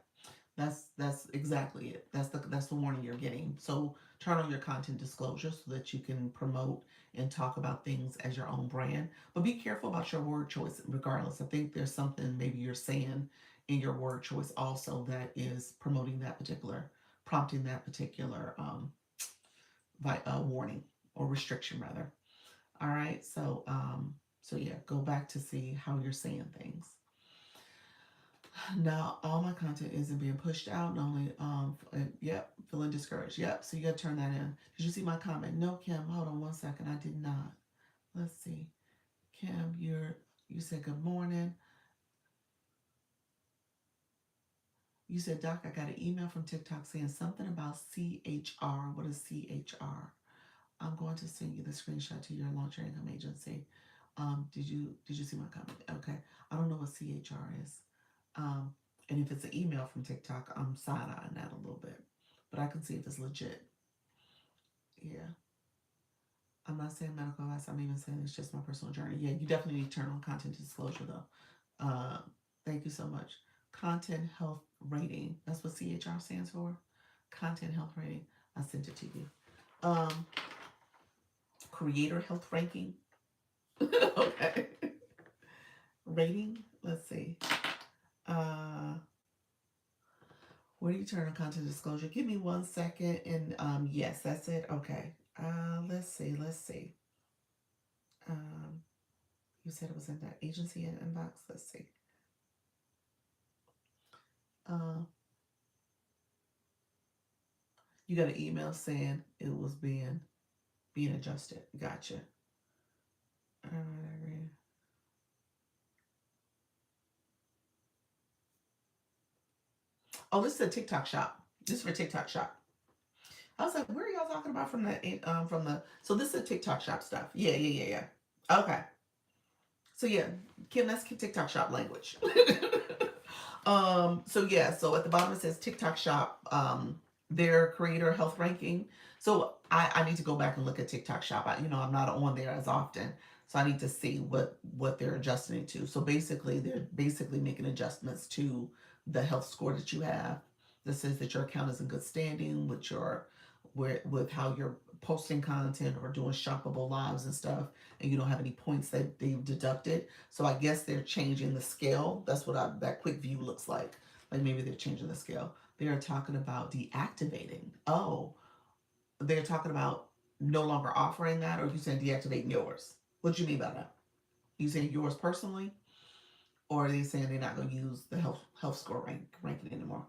that's exactly it. That's the warning you're getting. So turn on your content disclosure so that you can promote and talk about things as your own brand. But be careful about your word choice regardless. I think there's something maybe you're saying in your word choice also that is prompting that particular warning or restriction rather. All right. So yeah, go back to see how you're saying things. Now all my content isn't being pushed out. Not only yep, feeling discouraged. Yep. So you gotta turn that in. Did you see my comment? No, Kim. Hold on one second. I did not. Let's see. Kim, you said good morning. You said, Doc, I got an email from TikTok saying something about CHR. What is CHR? I'm going to send you the screenshot to your launch your income agency. Did you see my comment? Okay. I don't know what CHR is. Um, and if it's an email from TikTok, I'm side-eyeing that a little bit. But I can see if it's legit. Yeah. I'm not saying medical advice. I'm even saying it's just my personal journey. Yeah, you definitely need to turn on content disclosure though. Thank you so much. Content health rating. That's what CHR stands for. Content health rating. I sent it to you. Um, creator health ranking. Okay. Rating. Let's see. Uh, where do you turn on content disclosure? Give me 1 second. And yes, that's it. Okay. Let's see. Let's see. Um, you said it was in that agency inbox. Let's see. Uh, you got an email saying it was being adjusted. Gotcha. All right, I agree. Oh, this is a TikTok shop. This is for TikTok shop. I was like, where are y'all talking about from the so this is a TikTok shop stuff. Yeah, yeah, yeah, yeah. Okay. So yeah, Kim, that's TikTok shop language. So yeah, so at the bottom it says TikTok shop, their creator health ranking. So I need to go back and look at TikTok shop. I'm not on there as often. So I need to see what they're adjusting it to. So basically they're basically making adjustments to the health score that you have. That says that your account is in good standing with how you're posting content or doing shoppable lives and stuff, and you don't have any points that they've deducted. So I guess they're changing the scale. That's what that quick view looks like. Like maybe they're changing the scale. They are talking about deactivating. Oh, they're talking about no longer offering that, or you saying deactivating yours? What do you mean by that? You saying yours personally, or are they saying they're not going to use the health score ranking anymore?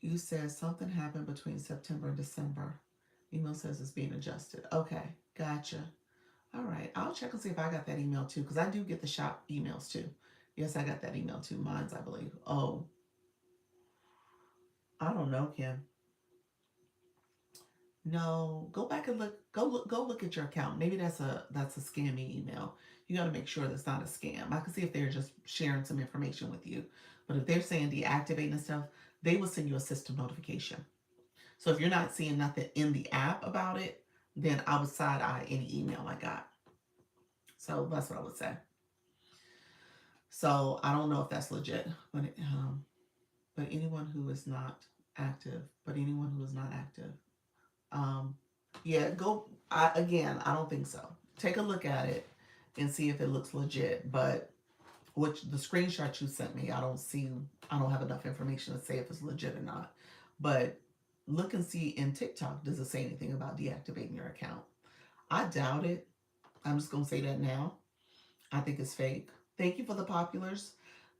You said something happened between September and December. Email says it's being adjusted. Okay, gotcha. All right, I'll check and see if I got that email too, because I do get the shop emails too. Yes, I got that email too. Mine's, I believe. Oh, I don't know, Kim. No, go back and look. Go look at your account. Maybe that's a scammy email. You got to make sure that's not a scam. I can see if they're just sharing some information with you, but if they're saying deactivate and stuff, they will send you a system notification. So if you're not seeing nothing in the app about it, then I would side eye any email I got. So that's what I would say. So I don't know if that's legit, but anyone who is not active, but anyone who is not active, um, yeah, go. Again, I don't think so. Take a look at it and see if it looks legit. But which the screenshot you sent me, I don't see. I don't have enough information to say if it's legit or not. But look and see in TikTok. Does it say anything about deactivating your account? I doubt it. I'm just gonna say that now. I think it's fake. Thank you for the populars.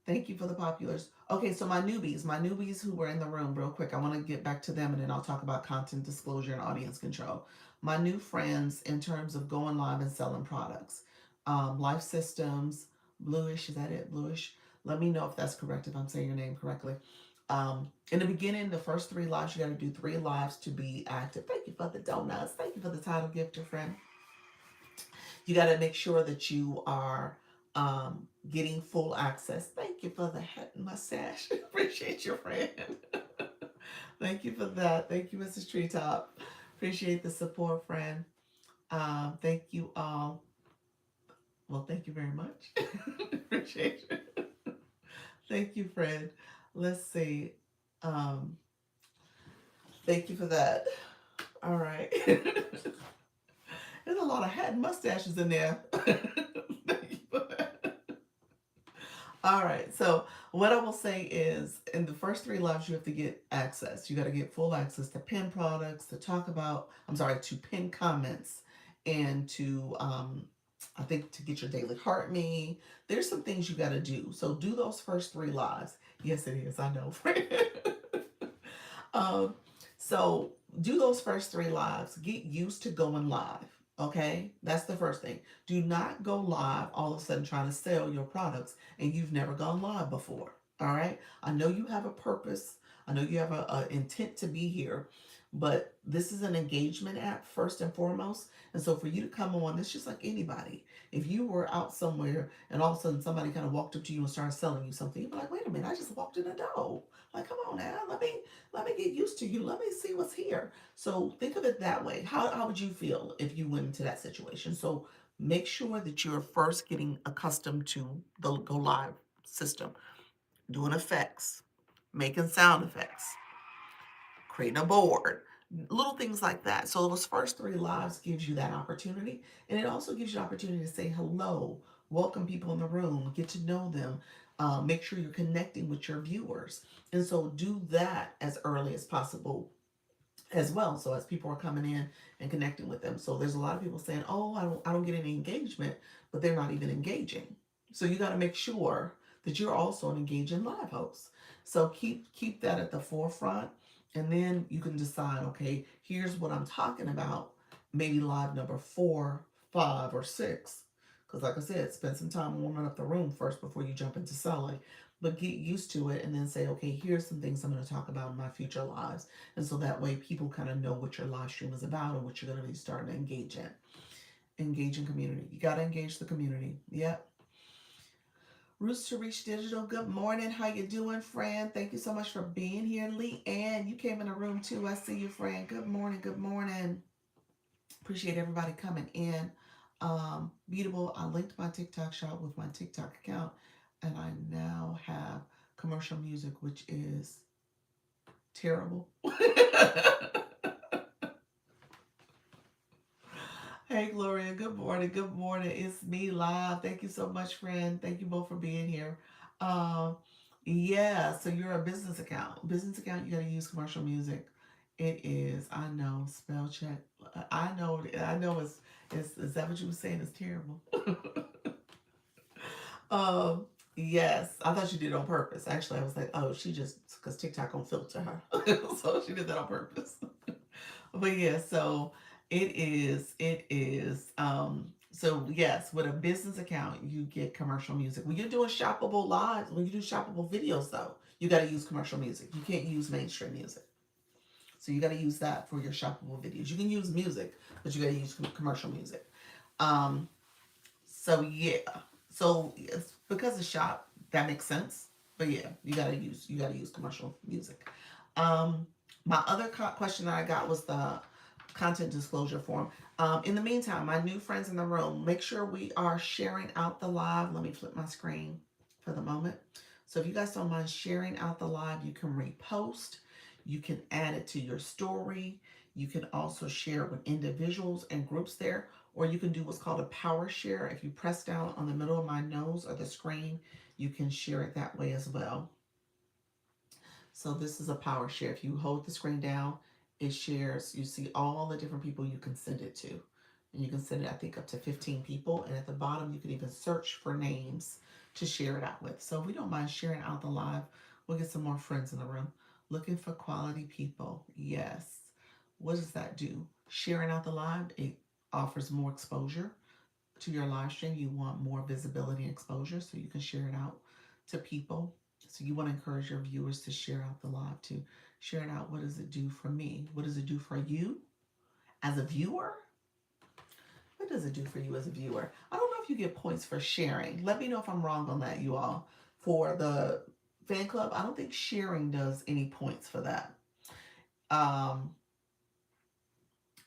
Thank you for the populars. Okay, so my newbies who were in the room, real quick, I want to get back to them and then I'll talk about content disclosure and audience control. My new friends in terms of going live and selling products. Life Systems, Bluish, is that it? Bluish? Let me know if that's correct, if I'm saying your name correctly. In the beginning, the first three lives, you got to do three lives to be active. Thank you for the donuts. Thank you for the title gift, your friend. You got to make sure that you are getting full access. Thank you for the head mustache. Appreciate your friend. Thank you for that. Thank you, Mrs. Treetop. Appreciate the support, friend. Thank you all. Well, thank you very much. Appreciate you. Thank you, friend. Let's see. Um, Thank you for that. All right. There's a lot of hat and mustaches in there. Thank you for that. All right. So what I will say is, in the first three lives, you have to get access. You got to get full access to pin products, to talk about. I'm sorry, to pin comments, and to I think to get your daily heart me. There's some things you got to do. So do those first three lives. Yes, it is. I know. um, so do those first three lives. Get used to going live. Okay, that's the first thing. Do not go live all of a sudden trying to sell your products and you've never gone live before. All right, I know you have a purpose. I know you have a intent to be here, but this is an engagement app first and foremost. And so for you to come on, it's just like anybody. If you were out somewhere and all of a sudden somebody kind of walked up to you and started selling you something, you'd be like, wait a minute, I just walked in the door. Like, come on now, let me get used to you. Let me see what's here. So think of it that way. How would you feel if you went into that situation? So make sure that you're first getting accustomed to the go live system, doing effects, making sound effects, creating a board, little things like that. So those first three lives gives you that opportunity. And it also gives you opportunity to say hello, welcome people in the room, get to know them, make sure you're connecting with your viewers. And so do that as early as possible as well. So as people are coming in and connecting with them. So there's a lot of people saying, oh, I don't get any engagement, but they're not even engaging. So you got to make sure that you're also an engaging live host. So keep that at the forefront. And then you can decide, okay, here's what I'm talking about. Maybe live number 4, 5, or 6. Because like I said, spend some time warming up the room first before you jump into selling. But get used to it and then say, okay, here's some things I'm going to talk about in my future lives. And so that way people kind of know what your live stream is about and what you're going to be starting to engage in. Engage in community. You got to engage the community. Yep. Roots to Reach Digital, good morning. How you doing, friend? Thank you so much for being here. Lee Ann, you came in the room too. I see you, friend. Good morning. Good morning. Appreciate everybody coming in. Beautiful. I linked my TikTok shop with my TikTok account, and I now have commercial music, which is terrible. Hey, Gloria. Good morning. Good morning. It's me live. Thank you so much, friend. Thank you both for being here. Um, yeah, so you're a business account. Business account, you got to use commercial music. It is, I know, spell check. I know it's, is that what you were saying? It's terrible. um, yes, I thought she did it on purpose. Actually, I was like, oh, she just, because TikTok don't filter her. So she did that on purpose. But yeah, so it is So yes, with a business account, you get commercial music. When you're doing shoppable lives, when you do shoppable videos, though, you got to use commercial music. You can't use mainstream music. So you got to use that for your shoppable videos. You can use music, but you got to use commercial music. Um, so yeah, so it's because of shop that makes sense. But yeah, you gotta use commercial music. Um, my other question that I got was the content disclosure form. In the meantime, my new friends in the room, make sure we are sharing out the live. Let me flip my screen for the moment. So if you guys don't mind sharing out the live, you can repost, you can add it to your story, you can also share it with individuals and groups there, or you can do what's called a power share. If you press down on the middle of my nose or the screen, you can share it that way as well. So this is a power share. If you hold the screen down, it shares. You see all the different people you can send it to. And you can send it, I think, up to 15 people. And at the bottom, you can even search for names to share it out with. So if we don't mind sharing out the live, we'll get some more friends in the room. Looking for quality people. Yes. What does that do? Sharing out the live, it offers more exposure to your live stream. You want more visibility and exposure, so you can share it out to people. So you want to encourage your viewers to share out the live too. Share it out. What does it do for me? What does it do for you as a viewer? What does it do for you as a viewer? I don't know if you get points for sharing. Let me know if I'm wrong on that, you all. For the fan club, I don't think sharing does any points for that. Um,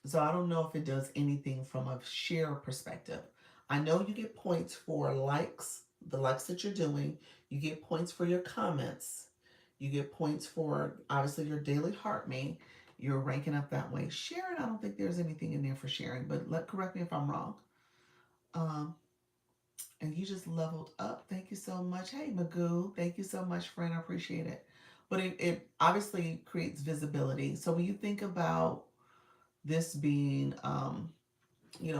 So I don't know if it does anything from a share perspective. I know you get points for likes, the likes that you're doing. You get points for your comments. You get points for obviously your daily heart rate. You're ranking up that way. Sharing, I don't think there's anything in there for sharing, but correct me if I'm wrong. Um, and you just leveled up. Thank you so much. Hey, Magoo. Thank you so much, friend. I appreciate it. But it obviously creates visibility. So when you think about this being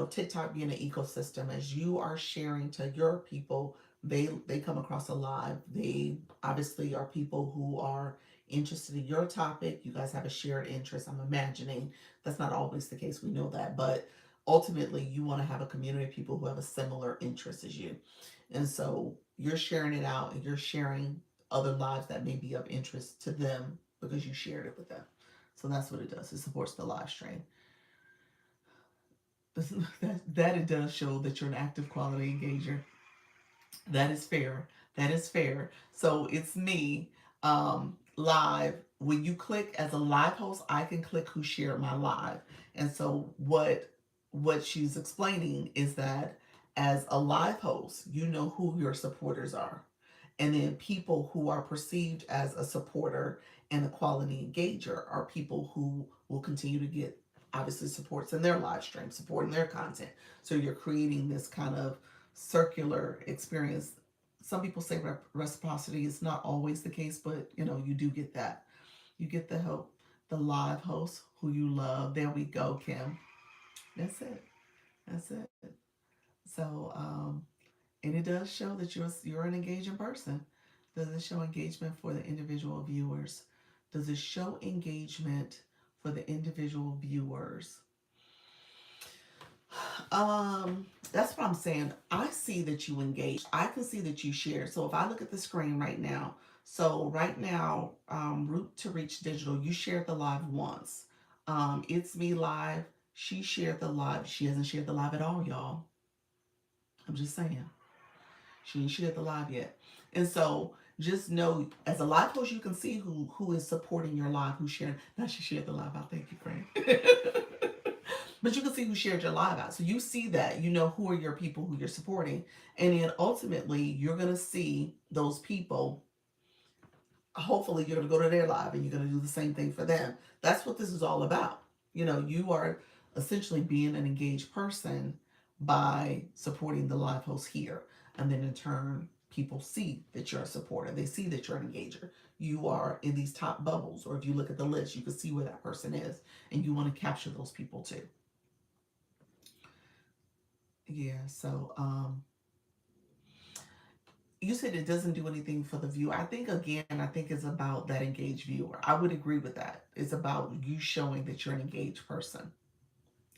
TikTok being an ecosystem, as you are sharing to your people, they come across alive. They obviously are people who are interested in your topic. You guys have a shared interest. I'm imagining that's not always the case. We know that, but ultimately, you want to have a community of people who have a similar interest as you, and so you're sharing it out, and you're sharing other lives that may be of interest to them because you shared it with them. So that's what it does. It supports the live stream. That it does show that you're an active quality engager. That is fair. That is fair. So it's me live. When you click as a live host, I can click who shared my live. And so what she's explaining is that as a live host, you know who your supporters are. And then people who are perceived as a supporter and a quality engager are people who will continue to get obviously supports in their live stream, supporting their content. So you're creating this kind of circular experience. Some people say reciprocity is not always the case, but you do get that. You get the help, the live host who you love. There we go, Kim. That's it. That's it. So, and it does show that you're an engaging person. Does it show engagement for the individual viewers? Does it show engagement for the individual viewers? That's what I'm saying. I see that you engage. I can see that you share. So if I look at the screen right now, so right now, Root to Reach Digital, you shared the live once. It's Me Live, she shared the live. She hasn't shared the live at all, y'all. I'm just saying. She ain't shared the live yet. And so just know, as a live host, you can see who is supporting your live, who's sharing. Now she shared the live out. Thank you, friend. But you can see who shared your live out. So you see that, you know who are your people who you're supporting. And then ultimately, you're going to see those people. Hopefully, you're going to go to their live and you're going to do the same thing for them. That's what this is all about. You are essentially being an engaged person by supporting the live host here. And then in turn, people see that you're a supporter. They see that you're an engager. You are in these top bubbles, or if you look at the list, you can see where that person is. And you want to capture those people too. Yeah, so you said it doesn't do anything for the viewer. I think it's about that engaged viewer. I would agree with that. It's about you showing that you're an engaged person.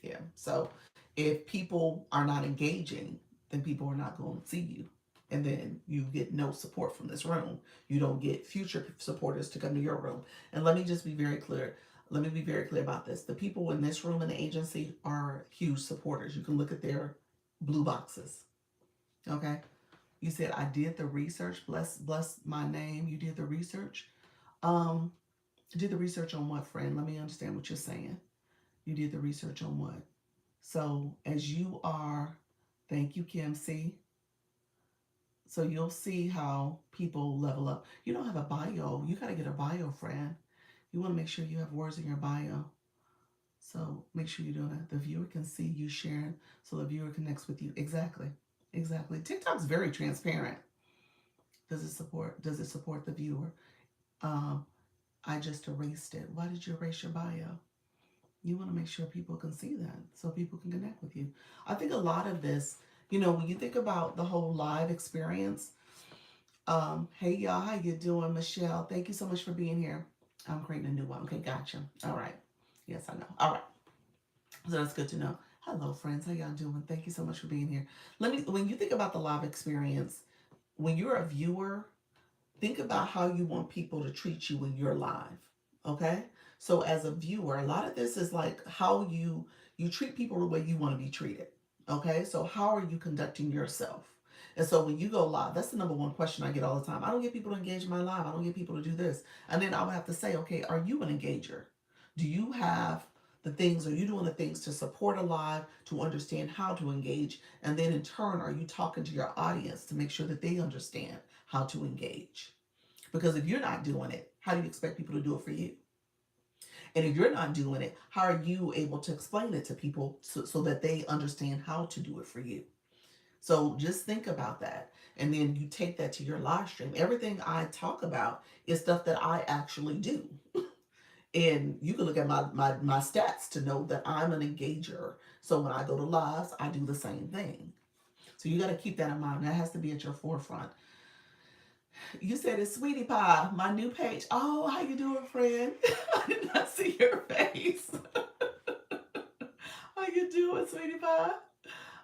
Yeah. So If people are not engaging, then people are not going to see you. And then you get no support from this room. You don't get future supporters to come to your room. And let me just be very clear. Let me be very clear about this. The people in this room in the agency are huge supporters. You can look at their blue boxes. Okay. You said I did the research. Bless my name. You did the research. Um, did the research on what, friend? Let me understand what you're saying. You did the research on what? So as you are, thank you, Kim C. So you'll see how people level up. You don't have a bio. You got to get a bio, friend. You want to make sure you have words in your bio. So make sure you do that. The viewer can see you sharing, so the viewer connects with you. Exactly. Exactly. TikTok's very transparent. Does it support the viewer? Um, I just erased it. Why did you erase your bio? You want to make sure people can see that so people can connect with you. I think a lot of this, when you think about the whole live experience, hey y'all, how you doing, Michelle? Thank you so much for being here. I'm creating a new one. Okay, gotcha. All right. Yes, I know. All right. So that's good to know. Hello, friends. How y'all doing? Thank you so much for being here. When you think about the live experience, when you're a viewer, think about how you want people to treat you when you're live. Okay? So as a viewer, a lot of this is like how you treat people the way you want to be treated. Okay? So how are you conducting yourself? And so when you go live, that's the number one question I get all the time. I don't get people to engage in my live. I don't get people to do this. And then I would have to say, okay, are you an engager? Do you have the things, are you doing the things to support a live, to understand how to engage? And then in turn, are you talking to your audience to make sure that they understand how to engage? Because if you're not doing it, how do you expect people to do it for you? And if you're not doing it, how are you able to explain it to people so that they understand how to do it for you? So just think about that. And then you take that to your live stream. Everything I talk about is stuff that I actually do. And you can look at my stats to know that I'm an engager. So when I go to lives, I do the same thing. So you got to keep that in mind. That has to be at your forefront. You said it's Sweetie Pie, my new page. Oh, how you doing, friend? I did not see your face. How you doing, Sweetie Pie?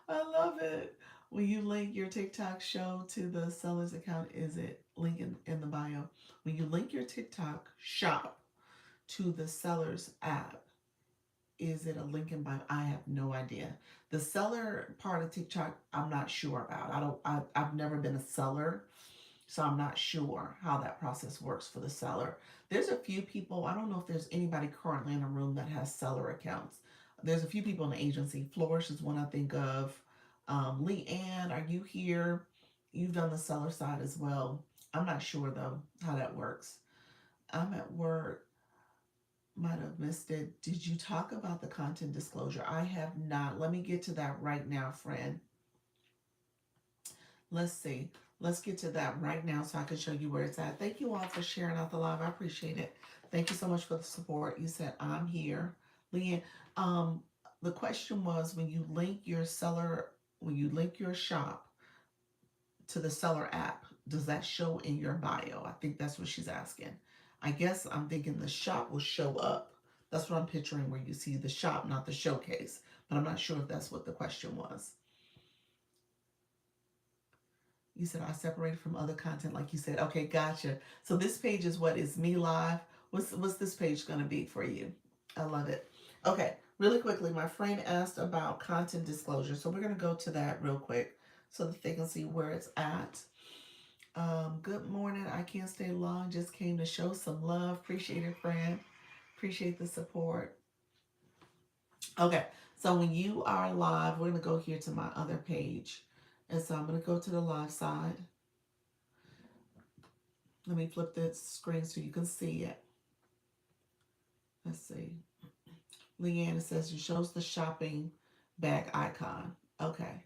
I love it. When you link your TikTok show to the seller's account, is it link in the bio? When you link your TikTok shop to the seller's app, is it a link in bio? I have no idea. The seller part of TikTok, I'm not sure about. I've never been a seller. So I'm not sure how that process works for the seller. There's a few people, I don't know if there's anybody currently in a room that has seller accounts. There's a few people in the agency. Flourish is one I think of. Leanne, are you here? You've done the seller side as well. I'm not sure though how that works. I'm at work. Might have missed it. Did you talk about the content disclosure? I have not. Let me get to that right now, friend. Let's see. Let's get to that right now so I can show you where it's at. Thank you all for sharing out the live. I appreciate it. Thank you so much for the support. You said I'm here. Leanne, um, the question was when you link your shop to the seller app, does that show in your bio? I think that's what she's asking. I guess I'm thinking the shop will show up. That's what I'm picturing where you see the shop, not the showcase. But I'm not sure if that's what the question was. You said I separated from other content, like you said. Okay, gotcha. So this page is what is me live. What's this page gonna be for you? I love it. Okay, really quickly, my friend asked about content disclosure, so we're gonna go to that real quick so that they can see where it's at. Good morning. I can't stay long. Just came to show some love. Appreciate it, friend. Appreciate the support. Okay, so when you are live, we're gonna go here to my other page, and so I'm gonna go to the live side. Let me flip the screen so you can see it. Let's see. Leanne says it shows the shopping bag icon. Okay.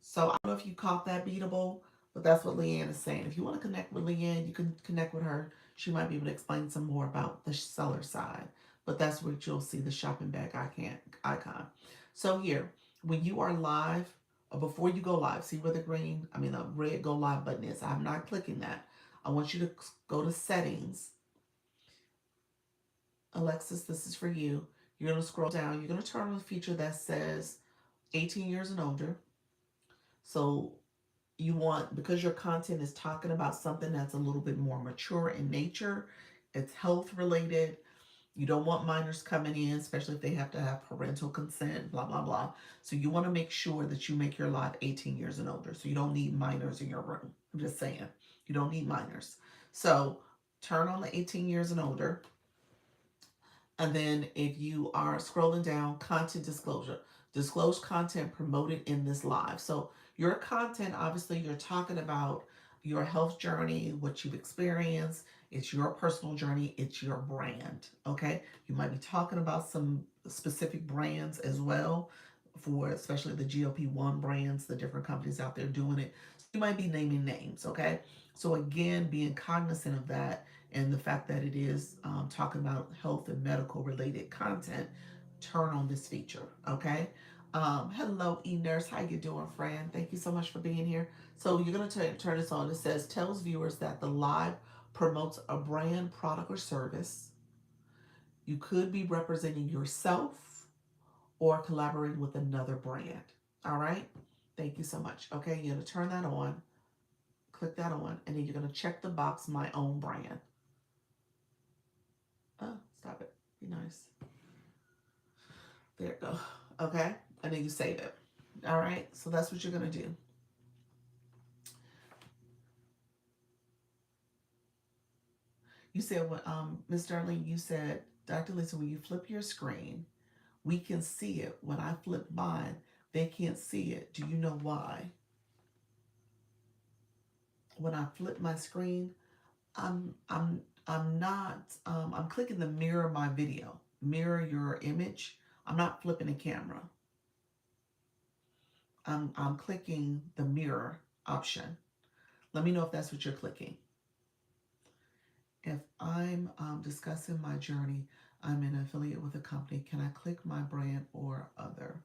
So I don't know if you caught that, Beatable, but that's what Leanne is saying. If you want to connect with Leanne, you can connect with her. She might be able to explain some more about the seller side. But that's where you'll see the shopping bag icon. So here, when you are live, or before you go live, see where the red go live button is. I'm not clicking that. I want you to go to settings. Alexis, this is for you. You're going to scroll down. You're going to turn on the feature that says 18 years and older. So you want, because your content is talking about something that's a little bit more mature in nature, it's health related. You don't want minors coming in, especially if they have to have parental consent, blah, blah, blah. So you want to make sure that you make your live 18 years and older. So you don't need minors in your room. I'm just saying, you don't need minors. So turn on the 18 years and older. And then if you are scrolling down, content disclosure, disclose content promoted in this live. So your content, obviously, you're talking about your health journey, what you've experienced. It's your personal journey. It's your brand. Okay. You might be talking about some specific brands as well, for especially the GLP-1 brands, the different companies out there doing it. So you might be naming names. Okay. So again, being cognizant of that, and the fact that it is talking about health and medical related content, turn on this feature. Okay. Hello, e-nurse. How you doing, friend? Thank you so much for being here. So you're going to turn this on. It says, tells viewers that the live promotes a brand, product, or service. You could be representing yourself or collaborating with another brand. All right. Thank you so much. Okay. You're going to turn that on, click that on, and then you're going to check the box, my own brand. Oh, stop it. Be nice. There you go. Okay. And then you save it. All right. So that's what you're going to do. You said, what, Ms. Darlene, you said, Dr. Lisa, when you flip your screen, we can see it. When I flip mine, they can't see it. Do you know why? When I flip my screen, I'm not, I'm clicking the mirror my video, mirror your image. I'm not flipping the camera. I'm clicking the mirror option. Let me know if that's what you're clicking. If I'm discussing my journey, I'm an affiliate with a company, can I click my brand or other?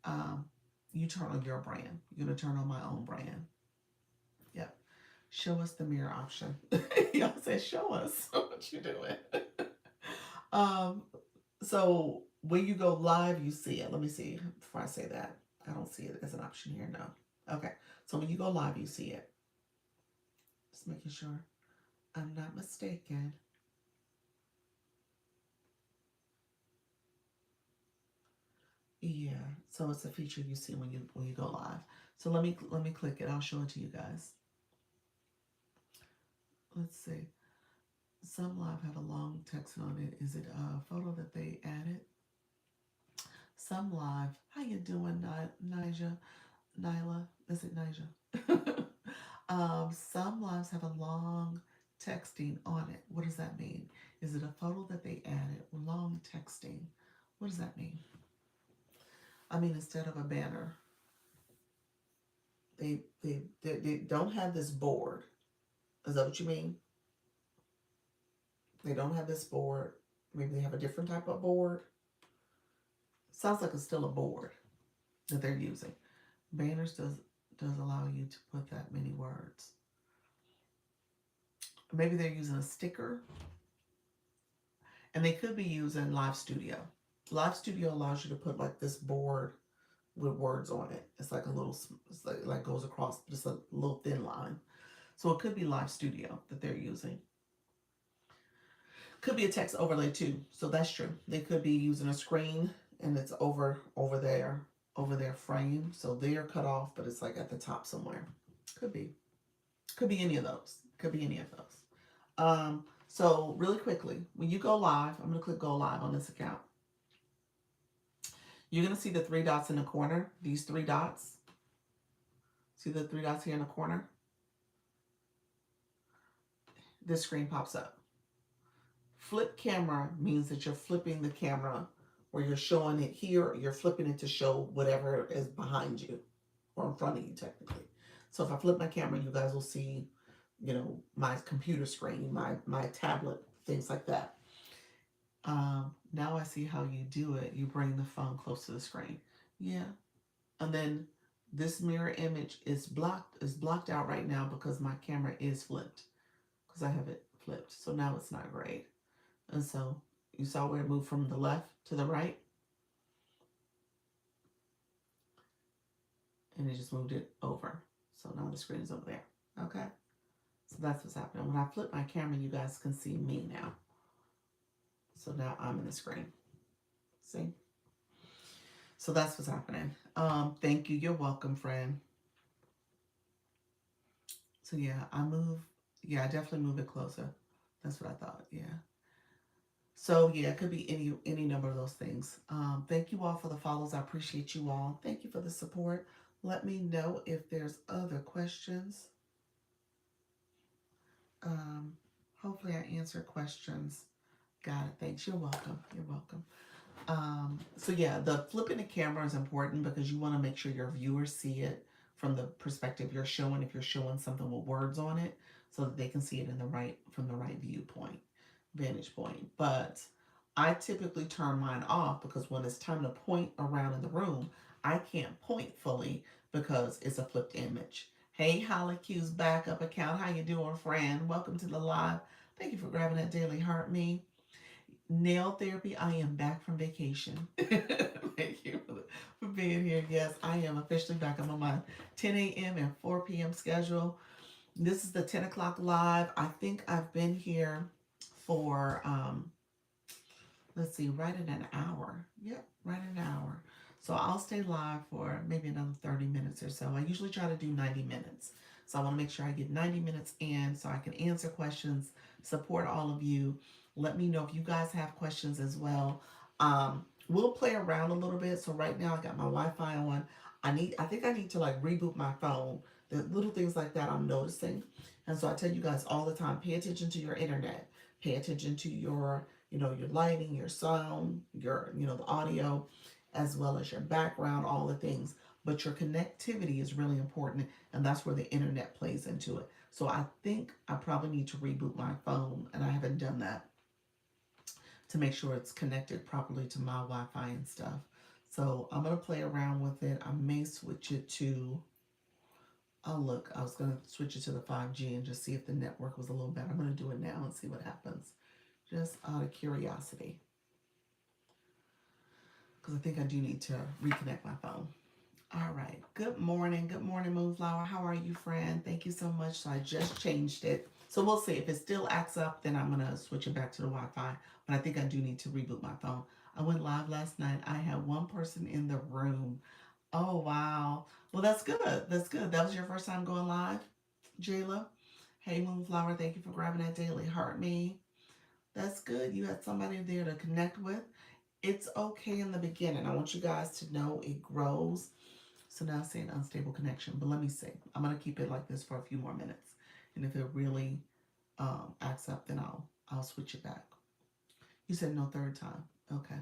Um, you turn on your brand. You're going to turn on my own brand. Yep. Show us the mirror option. Y'all said, show us what you doing. um, so when you go live, you see it. Let me see before I say that. I don't see it as an option here. No. Okay. So when you go live, you see it. Just making sure I'm not mistaken. Yeah, so it's a feature you see when you go live. So let me click it. I'll show it to you guys. Let's see. Some live have a long text on it. Is it a photo that they added? Some live. How you doing, Nija? Nyla? Is it Nija? Some lives have a long texting on it. What does that mean? Is it a photo that they added? Long texting. What does that mean? I mean, instead of a banner, they don't have this board. Is that what you mean? They don't have this board. Maybe they have a different type of board. Sounds like it's still a board that they're using. Banners does allow you to put that many words. Maybe they're using a sticker, and they could be using Live Studio. Live Studio allows you to put like this board with words on it. It's like a little, it's like goes across just a little thin line. So it could be Live Studio that they're using. Could be a text overlay too. So that's true. They could be using a screen and it's over their frame. So they're cut off, but it's like at the top somewhere. Could be. Could be any of those. Could be any of those. So really quickly, when you go live, I'm gonna click go live on this account. You're gonna see the three dots in the corner. These three dots. See the three dots here in the corner? This screen pops up. Flip camera means that you're flipping the camera where you're showing it here, you're flipping it to show whatever is behind you or in front of you technically. So if I flip my camera, you guys will see, my computer screen, my tablet, things like that. Now I see how you do it. You bring the phone close to the screen. Yeah. And then this mirror image is blocked out right now because my camera is flipped because I have it flipped. So now it's not great. And so you saw where it moved from the left to the right. and it just moved it over. So now the screen is over there. Okay. So that's what's happening. When I flip my camera, you guys can see me now. So now I'm in the screen. See? So that's what's happening. Thank you. You're welcome, friend. So yeah, I definitely move it closer. That's what I thought. Yeah. So yeah, it could be any number of those things. Thank you all for the follows. I appreciate you all. Thank you for the support. Let me know if there's other questions. Um, Hopefully I answer questions. Got it. Thanks. You're welcome. You're welcome. So yeah, the flipping the camera is important because you want to make sure your viewers see it from the perspective you're showing. If you're showing something with words on it, so that they can see it in the right from the right viewpoint, vantage point. But I typically turn mine off because when it's time to point around in the room, I can't point fully because it's a flipped image. Hey, Holly Q's backup account. How you doing, friend? Welcome to the live. Thank you for grabbing that daily heart me. Nail therapy, I am back from vacation. Thank you for being here. Yes, I am officially back. I'm on my 10 a.m. and 4 p.m. schedule. This is the 10 o'clock live. I think I've been here for, let's see, right in an hour. Yep, right in an hour. So I'll stay live for maybe another 30 minutes or so. I usually try to do 90 minutes. So I want to make sure I get 90 minutes in so I can answer questions, support all of you. Let me know if you guys have questions as well. We'll play around a little bit. So right now I got my Wi-Fi on. I think I need to like reboot my phone. The little things like that I'm noticing. And so I tell you guys all the time, pay attention to your internet. Pay attention to your lighting, your sound, the audio, as well as your background, all the things. But your connectivity is really important, and that's where the internet plays into it. So I think I probably need to reboot my phone, and I haven't done that to make sure it's connected properly to my Wi-Fi and stuff. So I'm gonna play around with it. I may switch it to. Oh look, I was gonna switch it to the 5G and just see if the network was a little better. I'm gonna do it now and see what happens, just out of curiosity, because I think I do need to reconnect my phone. All right. Good morning. Good morning, Moonflower. How are you, friend? Thank you so much. So I just changed it. So we'll see. If it still acts up, then I'm going to switch it back to the Wi-Fi. But I think I do need to reboot my phone. I went live last night. I had one person in the room. Oh, wow. Well, that's good. That's good. That was your first time going live, Jayla? Hey, Moonflower. Thank you for grabbing that daily heart me. That's good. You had somebody there to connect with. It's okay in the beginning. I want you guys to know it grows. So now it's saying unstable connection, but let me see. I'm gonna keep it like this for a few more minutes, and if it really acts up, then I'll switch it back. You said no third time. Okay.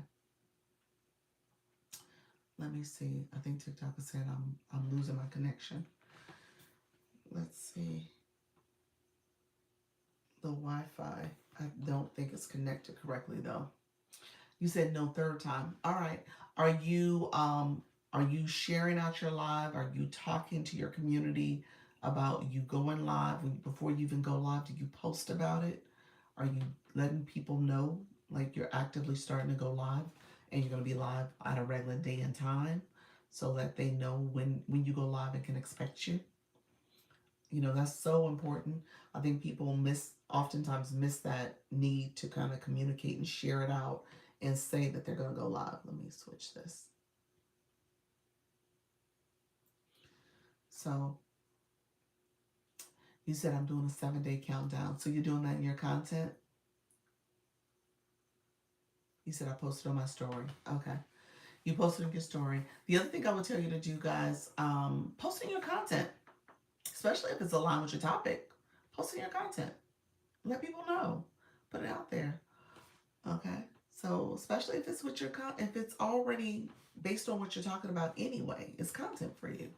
Let me see. I think TikTok is saying I'm losing my connection. Let's see. The Wi-Fi. I don't think it's connected correctly though. You said no third time. All right. Are you sharing out your live? Are you talking to your community about you going live? Before you even go live, do you post about it? Are you letting people know like you're actively starting to go live and you're going to be live at a regular day and time so that they know when you go live and can expect you? That's so important. I think people oftentimes miss that need to kind of communicate and share it out and say that they're going to go live. Let me switch this. So you said I'm doing a 7-day countdown. So you're doing that in your content? You said I posted on my story. Okay. You posted in your story. The other thing I would tell you to do, guys, post in your content, especially if it's aligned with your topic. Post in your content. Let people know. Put it out there. Okay. So especially if it's if it's already based on what you're talking about anyway, it's content for you.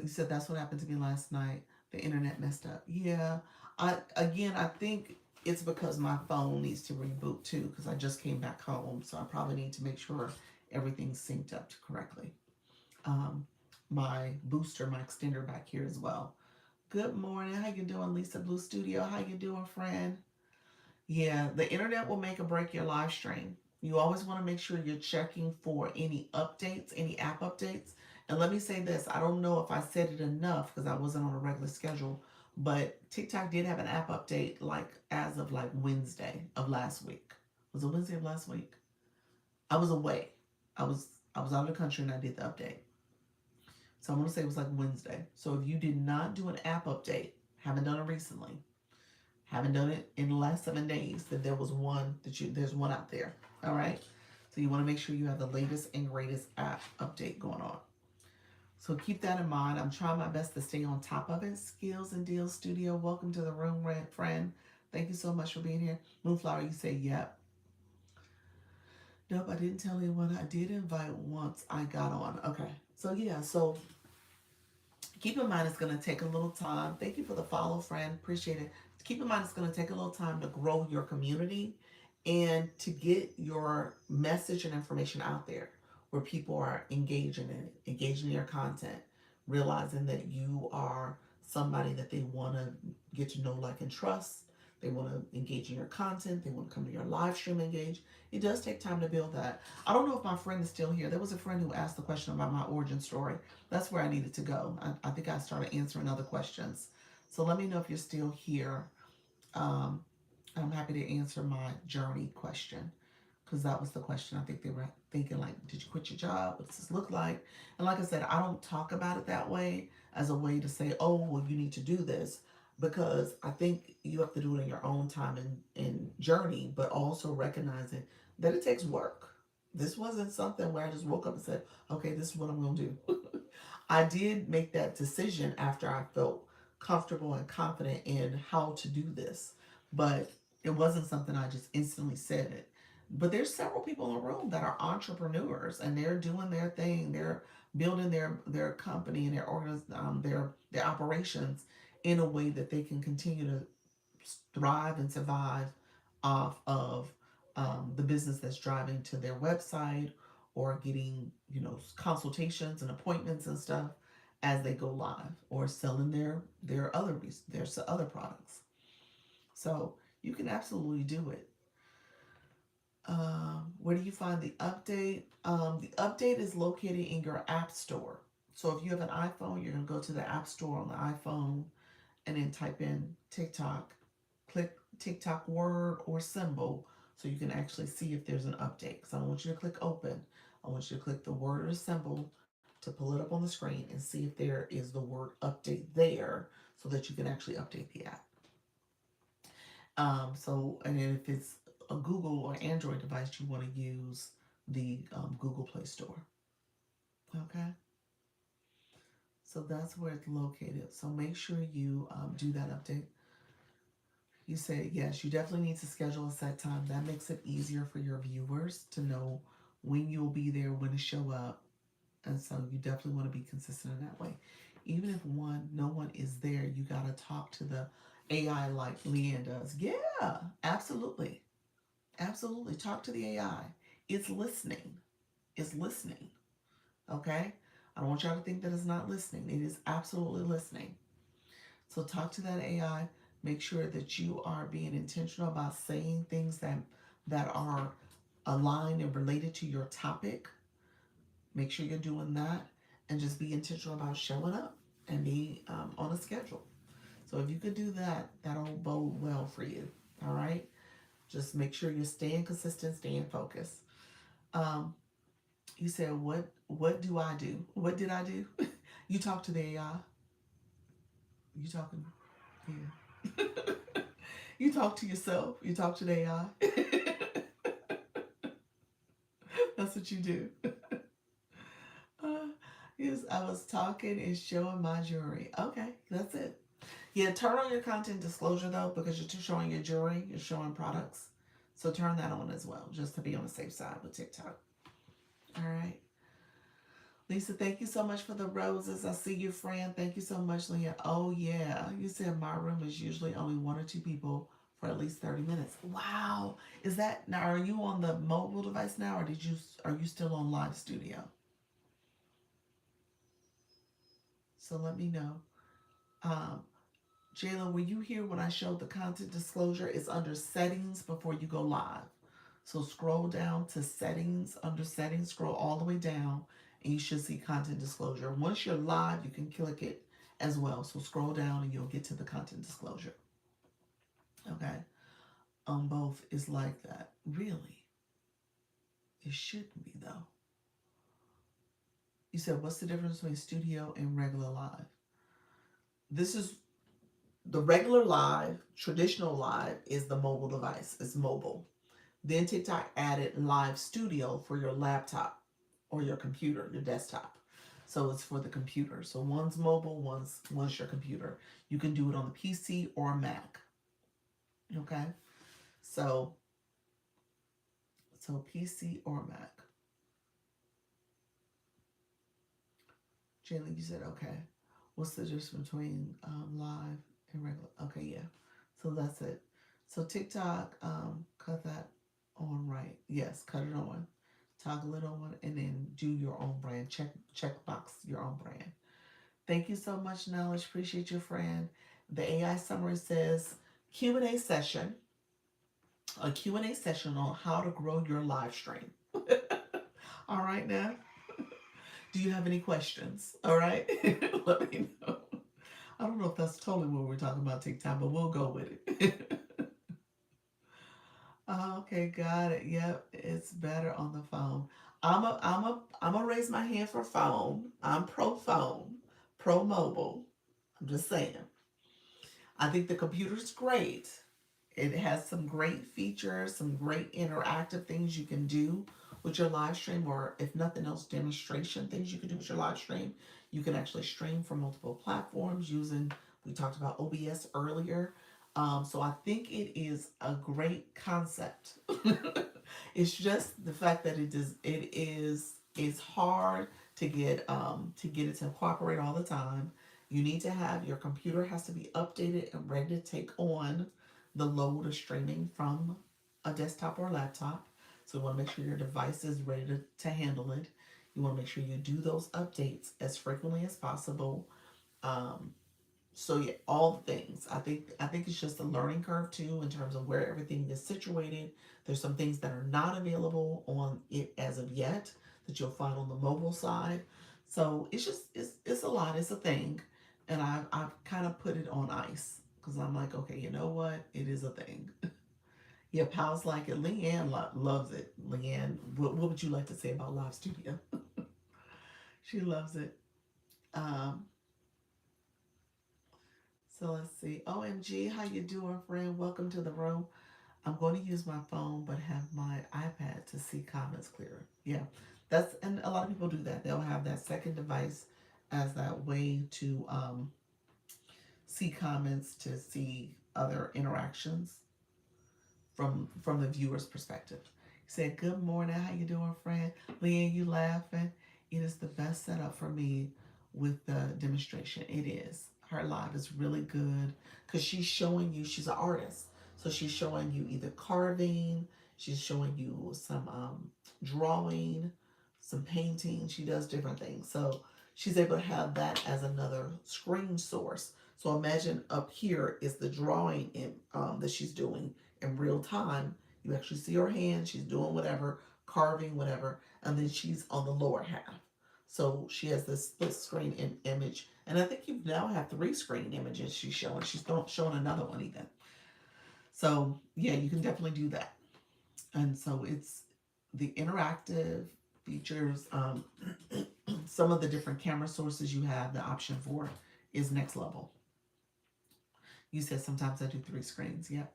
You said that's what happened to me last night. The internet messed up. Yeah. I think it's because my phone needs to reboot too, because I just came back home. So I probably need to make sure everything's synced up correctly. My booster, my extender back here as well. Good morning. How you doing, Lisa Blue Studio? How you doing, friend? Yeah, the internet will make or break your live stream. You always want to make sure you're checking for any updates, any app updates. And let me say this, I don't know if I said it enough because I wasn't on a regular schedule, but TikTok did have an app update like as of like Wednesday of last week. Was it Wednesday of last week? I was away. I was I was out of the country and I did the update. So I'm gonna say it was like Wednesday. So if you did not do an app update, haven't done it recently, haven't done it in the last 7 days, then there's one out there. All right. So you want to make sure you have the latest and greatest app update going on. So keep that in mind. I'm trying my best to stay on top of it. Skills and Deals Studio, welcome to the room, friend. Thank you so much for being here. Moonflower, you say yep. Nope, I didn't tell anyone. I did invite once I got on. Okay. So yeah, so keep in mind it's going to take a little time. Thank you for the follow, friend. Appreciate it. Keep in mind it's going to take a little time to grow your community and to get your message and information out there where people are engaging in it, engaging in your content, realizing that you are somebody that they want to get to know, like, and trust. They want to engage in your content. They want to come to your live stream, engage. It does take time to build that. I don't know if my friend is still here. There was a friend who asked the question about my origin story. That's where I needed to go. I think I started answering other questions. So let me know if you're still here. Um, I'm happy to answer my journey question because that was the question. I think they were thinking, like, did you quit your job? What does this look like? And like I said, I don't talk about it that way as a way to say, oh, well, you need to do this, because I think you have to do it in your own time and journey, but also recognizing that it takes work. This wasn't something where I just woke up and said, okay, this is what I'm going to do. I did make that decision after I felt comfortable and confident in how to do this, but it wasn't something I just instantly said it. But there's several people in the room that are entrepreneurs and they're doing their thing. They're building their company and their operations in a way that they can continue to thrive and survive off of the business that's driving to their website or getting, consultations and appointments and stuff as they go live, or selling their other products. So you can absolutely do it. Where do you find the update? The update is located in your app store. So if you have an iPhone, you're going to go to the app store on the iPhone and then type in TikTok, click TikTok word or symbol so you can actually see if there's an update. Because I don't want you to click open. I want you to click the word or symbol to pull it up on the screen and see if there is the word update there so that you can actually update the app. And then if it's a Google or Android device, you want to use the Google Play Store. Okay. So that's where it's located. So make sure you do that update. You say, yes, you definitely need to schedule a set time. That makes it easier for your viewers to know when you'll be there, when to show up. And so you definitely want to be consistent in that way. Even if no one is there, you got to talk to the AI like Leanne does. Yeah, absolutely. Absolutely. Talk to the AI. It's listening. It's listening. Okay? I don't want y'all to think that it's not listening. It is absolutely listening. So talk to that AI. Make sure that you are being intentional about saying things that are aligned and related to your topic. Make sure you're doing that, and just be intentional about showing up and be on a schedule. So if you could do that, that'll bode well for you. All right. Just make sure you're staying consistent, staying focused. Um, you said, what do I do? What did I do? You talk to the AI. You talking? Yeah. You talk to yourself. You talk to the AI. That's what you do. Uh, yes, I was talking and showing my jewelry. Okay, that's it. Yeah, turn on your content disclosure though, because you're showing your jewelry, you're showing products. So turn that on as well, just to be on the safe side with TikTok. All right. Lisa, thank you so much for the roses. I see you, friend. Thank you so much, Leah. Oh, yeah. You said my room is usually only one or two people for at least 30 minutes. Wow. Is that now? Are you on the mobile device now, or are you still on Live Studio? So let me know. Um, Jayla, were you here when I showed the content disclosure? It's under settings before you go live. So scroll down to settings, under settings, scroll all the way down, and you should see content disclosure. Once you're live, you can click it as well. So scroll down and you'll get to the content disclosure. Okay. On both is like that. Really? It shouldn't be though. You said, what's the difference between studio and regular live? This is the regular live, traditional live is the mobile device. It's mobile. Then TikTok added live studio for your laptop or your computer, your desktop. So it's for the computer. So one's mobile, one's your computer. You can do it on the PC or Mac. Okay? So PC or Mac. Jaylee, you said okay. What's the difference between live and regular? Okay, yeah. So that's it. So TikTok, cut that on right. Yes, cut it on. Toggle it on, and then do your own brand. Check box your own brand. Thank you so much, Knowledge. Appreciate your friend. The AI summary says Q&A session, a Q&A session on how to grow your live stream. All right, now. Do you have any questions? All right. Let me know. I don't know if that's totally what we're talking about TikTok, but we'll go with it. Okay, got it. Yep, it's better on the phone. I'm a raise my hand for phone, pro mobile. I'm just saying. I think the computer's great. It has some great features, some great interactive things you can do with your live stream, or if nothing else, demonstration things you can do with your live stream. You can actually stream from multiple platforms using, we talked about OBS earlier. So I think it is a great concept. It's just the fact that it's hard to get it to cooperate all the time. You need to have your computer has to be updated and ready to take on the load of streaming from a desktop or laptop. So you want to make sure your device is ready to handle it. You want to make sure you do those updates as frequently as possible. Um, so yeah, all the things. I think it's just a learning curve too in terms of where everything is situated. There's some things that are not available on it as of yet that you'll find on the mobile side. So it's just it's a lot. It's a thing, and I've kind of put it on ice because I'm like, okay, you know what? It is a thing. Yeah, pals like it. Leanne loves it. Leanne, what would you like to say about Live Studio? She loves it. Um, so let's see. OMG, how you doing, friend? Welcome to the room. I'm going to use my phone, but have my iPad to see comments clearer. Yeah, and a lot of people do that. They'll have that second device as that way to see comments, to see other interactions from the viewer's perspective. He said, "Good morning. How you doing, friend? Leanne, you laughing? It is the best setup for me with the demonstration. It is. Her live is really good because she's showing you. She's an artist, so she's showing you either carving. She's showing you some drawing, some painting. She does different things. So she's able to have that as another screen source. So imagine up here is the drawing that she's doing in real time. You actually see her hand, she's doing whatever, carving, whatever, and then she's on the lower half. So she has this split screen image. And I think you now have three screen images she's showing. She's not showing another one even. So yeah, you can definitely do that. And so it's the interactive features, some of the different camera sources you have, the option for is next level. You said sometimes I do three screens. Yep.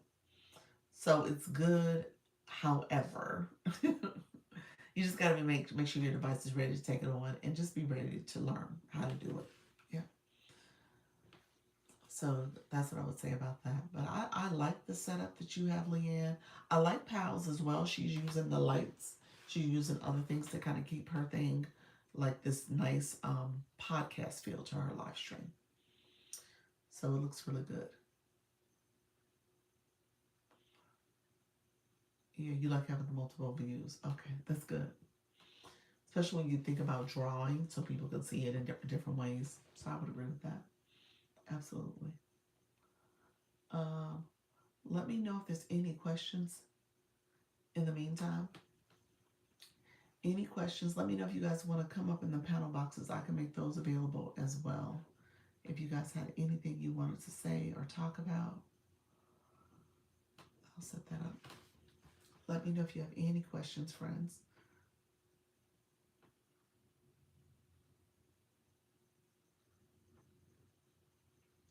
So it's good. However, you just got to make sure your device is ready to take it on and just be ready to learn how to do it. Yeah. So that's what I would say about that. But I like the setup that you have, Leanne. I like Pals as well. She's using the lights. She's using other things to kind of keep her thing like this nice podcast feel to her live stream. So it looks really good. Yeah, you like having the multiple views. Okay, that's good. Especially when you think about drawing so people can see it in different ways. So I would agree with that. Absolutely. Um, Let me know if there's any questions in the meantime. Any questions? Let me know if you guys want to come up in the panel boxes. I can make those available as well. If you guys had anything you wanted to say or talk about, I'll set that up. Let me know if you have any questions, friends.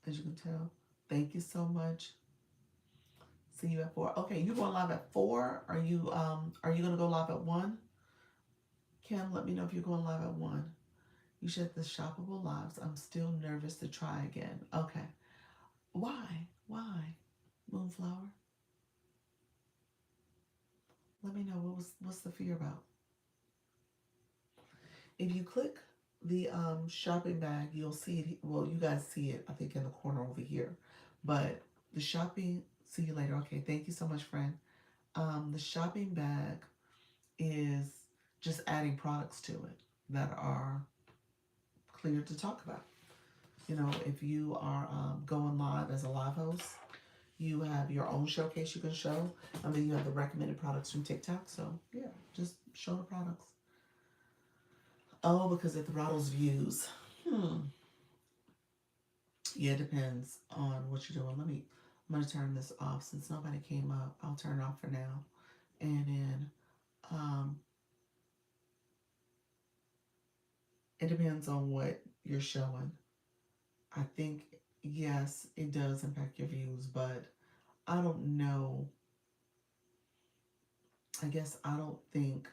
As you can tell, thank you so much. See you at 4. Okay, you going live at 4? Are you gonna go live at 1? Kim, let me know if you're going live at 1. You said the shoppable lives. I'm still nervous to try again. Okay. Why? Why? Moonflower? Let me know what's the fear about. If you click the shopping bag, you'll see it. Well, you guys see it, I think, in the corner over here. But the shopping, see you later. Okay, thank you so much, friend. The shopping bag is just adding products to it that are clear to talk about. You know, if you are going live as a live host, you have your own showcase you can show. I mean, you have the recommended products from TikTok. So, yeah, just show the products. Oh, because it throttles views. Yeah, it depends on what you're doing. I'm going to turn this off since nobody came up. I'll turn it off for now. And then um, it depends on what you're showing. I think, yes, it does impact your views, but I don't know. I guess I don't think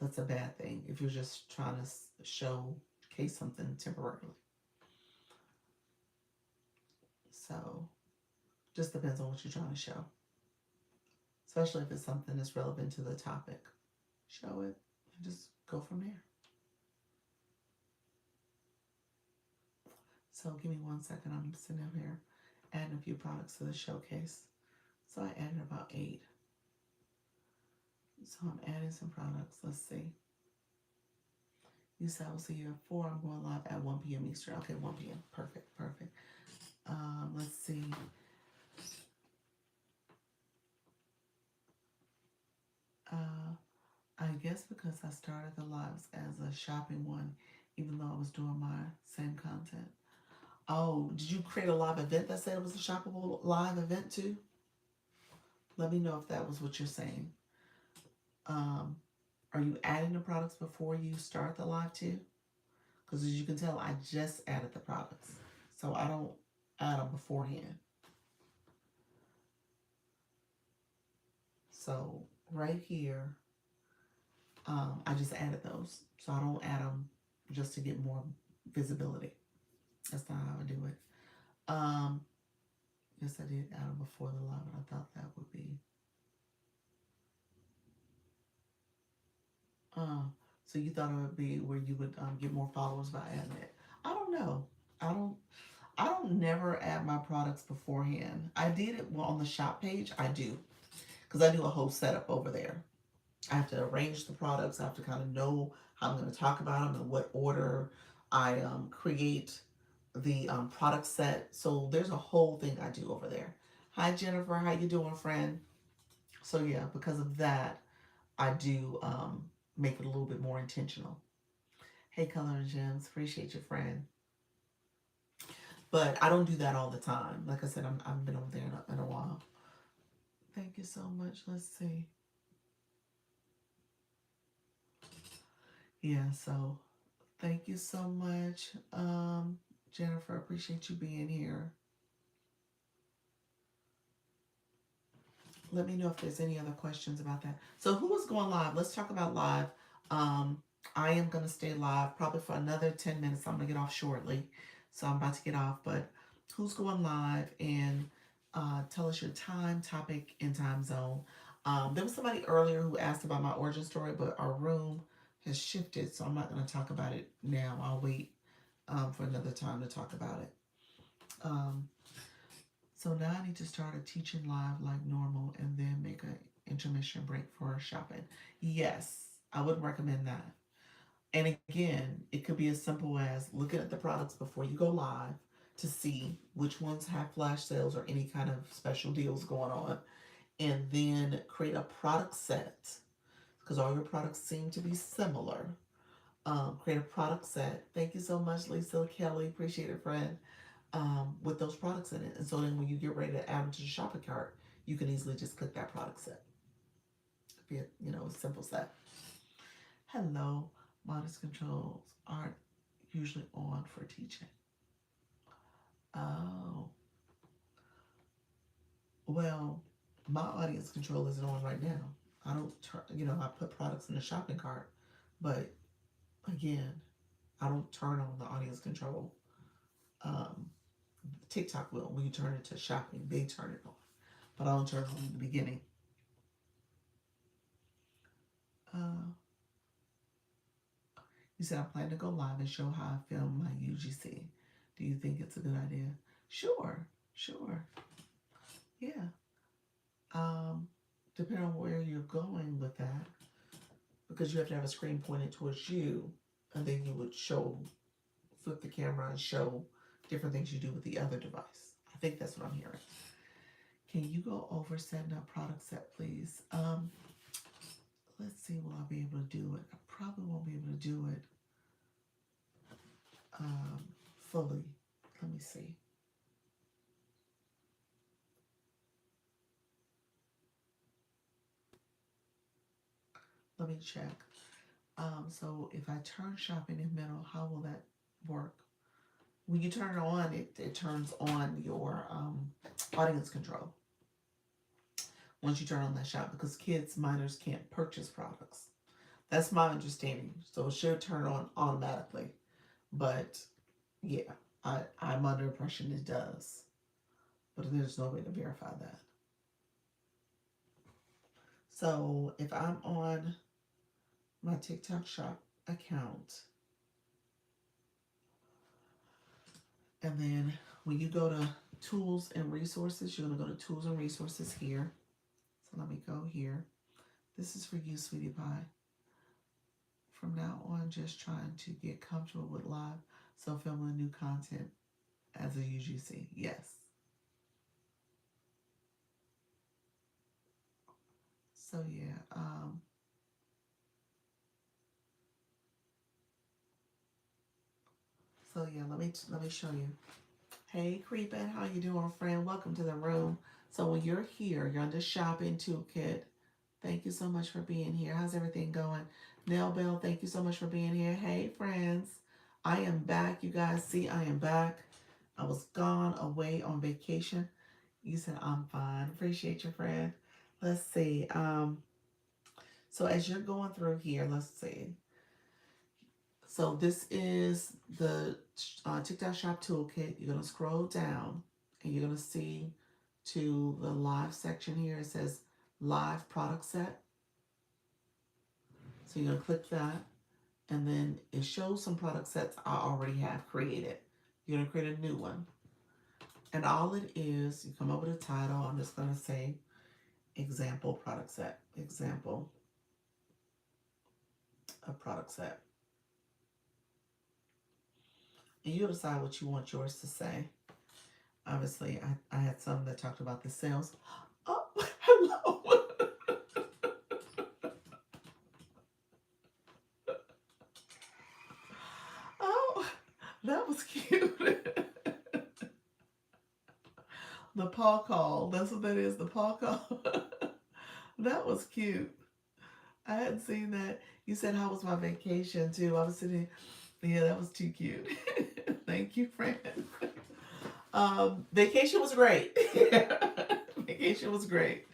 that's a bad thing if you're just trying to showcase something temporarily. So, just depends on what you're trying to show, especially if it's something that's relevant to the topic. Show it and just go from there. So, give me 1 second. I'm sitting up here adding a few products to the showcase. So, I added about 8. So, I'm adding some products. Let's see. You said I will see you at 4. I'm going live at 1 p.m. Eastern. Okay, 1 p.m. Perfect, perfect. Let's see. I guess because I started the lives as a shopping one, even though I was doing my same content. Oh, did you create a live event that said it was a shoppable live event too? Let me know if that was what you're saying. Um, are you adding the products before you start the live too? Because as you can tell, I just added the products. So I don't add them beforehand. So right here, I just added those. So I don't add them just to get more visibility. That's not how I do it. Yes, I did add them before the live, and I thought that would be. So you thought it would be where you would get more followers by adding it. I don't know. I don't. I don't never add my products beforehand. I did it on the shop page. I do because I do a whole setup over there. I have to arrange the products. I have to kind of know how I'm going to talk about them and what order I create the product set. So there's a whole thing I do over there. Hi Jennifer, how you doing, friend? So yeah, because of that, I do make it a little bit more intentional. Hey, Color and Gems, appreciate your friend. But I don't do that all the time. Like I said, I've been over there in a while. Thank you so much. Let's see. Yeah, so thank you so much, Jennifer. Appreciate you being here. Let me know if there's any other questions about that. So who is going live? Let's talk about live. I am going to stay live probably for another 10 minutes. I'm going to get off shortly. So I'm about to get off. But who's going live? And tell us your time, topic, and time zone. There was somebody earlier who asked about my origin story, but our room has shifted. So I'm not going to talk about it now. I'll wait for another time to talk about it. So now I need to start a teaching live like normal and then make an intermission break for shopping. Yes, I would recommend that. And again, it could be as simple as looking at the products before you go live to see which ones have flash sales or any kind of special deals going on. And then create a product set. because all your products seem to be similar. Create a product set. Thank you so much, Lisa Kelly. Appreciate it, friend. With those products in it. And so then when you get ready to add them to the shopping cart, you can easily just click that product set. Be a, a simple set. Hello, modest controls aren't usually on for teaching. Oh, well, my audience control isn't on right now. I don't turn, I put products in the shopping cart, but again, I don't turn on the audience control. Um, TikTok will when you turn it to shopping, they turn it on, but I don't turn it on in the beginning. Uh, you said I plan to go live and show how I film my UGC. Do you think it's a good idea? Sure, sure, yeah. Um, Depending on where you're going with that, because you have to have a screen pointed towards you, and then you would flip the camera and show different things you do with the other device. I think that's what I'm hearing. Can you go over setting up product set, please? Let's see, will I be able to do it? I probably won't be able to do it fully. Let me see. Let me check. So if I turn shopping in middle, how will that work? When you turn it on, it turns on your audience control. Once you turn on that shop, because kids, minors can't purchase products. That's my understanding. So it should turn on automatically. But yeah, I'm under impression it does. But there's no way to verify that. So if I'm on my TikTok shop account, and then when you go to tools and resources, you're going to go to tools and resources here. So let me go here. This is for you, sweetie pie. From now on, just trying to get comfortable with live, so filming new content as a UGC. Yes. So yeah. So yeah. Let me show you. Hey, Creepin', how you doing, friend? Welcome to the room. So when you're here, you're on the shopping toolkit. Thank you so much for being here. How's everything going? Nell Bell, thank you so much for being here. Hey, friends. I am back. You guys see I am back. I was gone away on vacation. You said I'm fine. Appreciate your friend. Let's see. So as you're going through here, let's see. So this is the TikTok Shop Toolkit. You're going to scroll down and you're going to see to the live section here. It says live product set. So you're going to click that. And then it shows some product sets I already have created. You're going to create a new one. And all it is, you come up with a title. I'm just going to say example product set. Example of product set. And you decide what you want yours to say. Obviously, I had some that talked about the sales. Oh, hello. Oh, that was cute. The paw call. That's what that is, the paw call. That was cute. I hadn't seen that. You said, how was my vacation, too? I was sitting, yeah, that was too cute. Thank you, friend. Vacation was great. Vacation was great.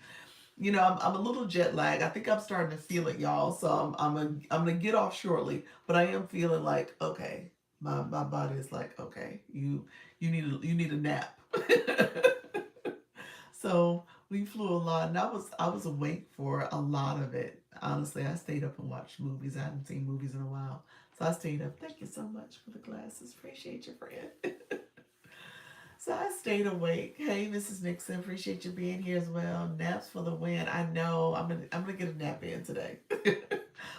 I'm a little jet lagged. I think I'm starting to feel it, y'all. So I'm gonna get off shortly, but I am feeling like, okay, my body is like, okay, you need a nap. So we flew a lot, and I was awake for a lot of it. Honestly, I stayed up and watched movies. I haven't seen movies in a while, so I stayed up. Thank you so much for the glasses. Appreciate you, friend. So I stayed awake. Hey, Mrs. Nixon, appreciate you being here as well. Naps for the win. I know I'm gonna get a nap in today.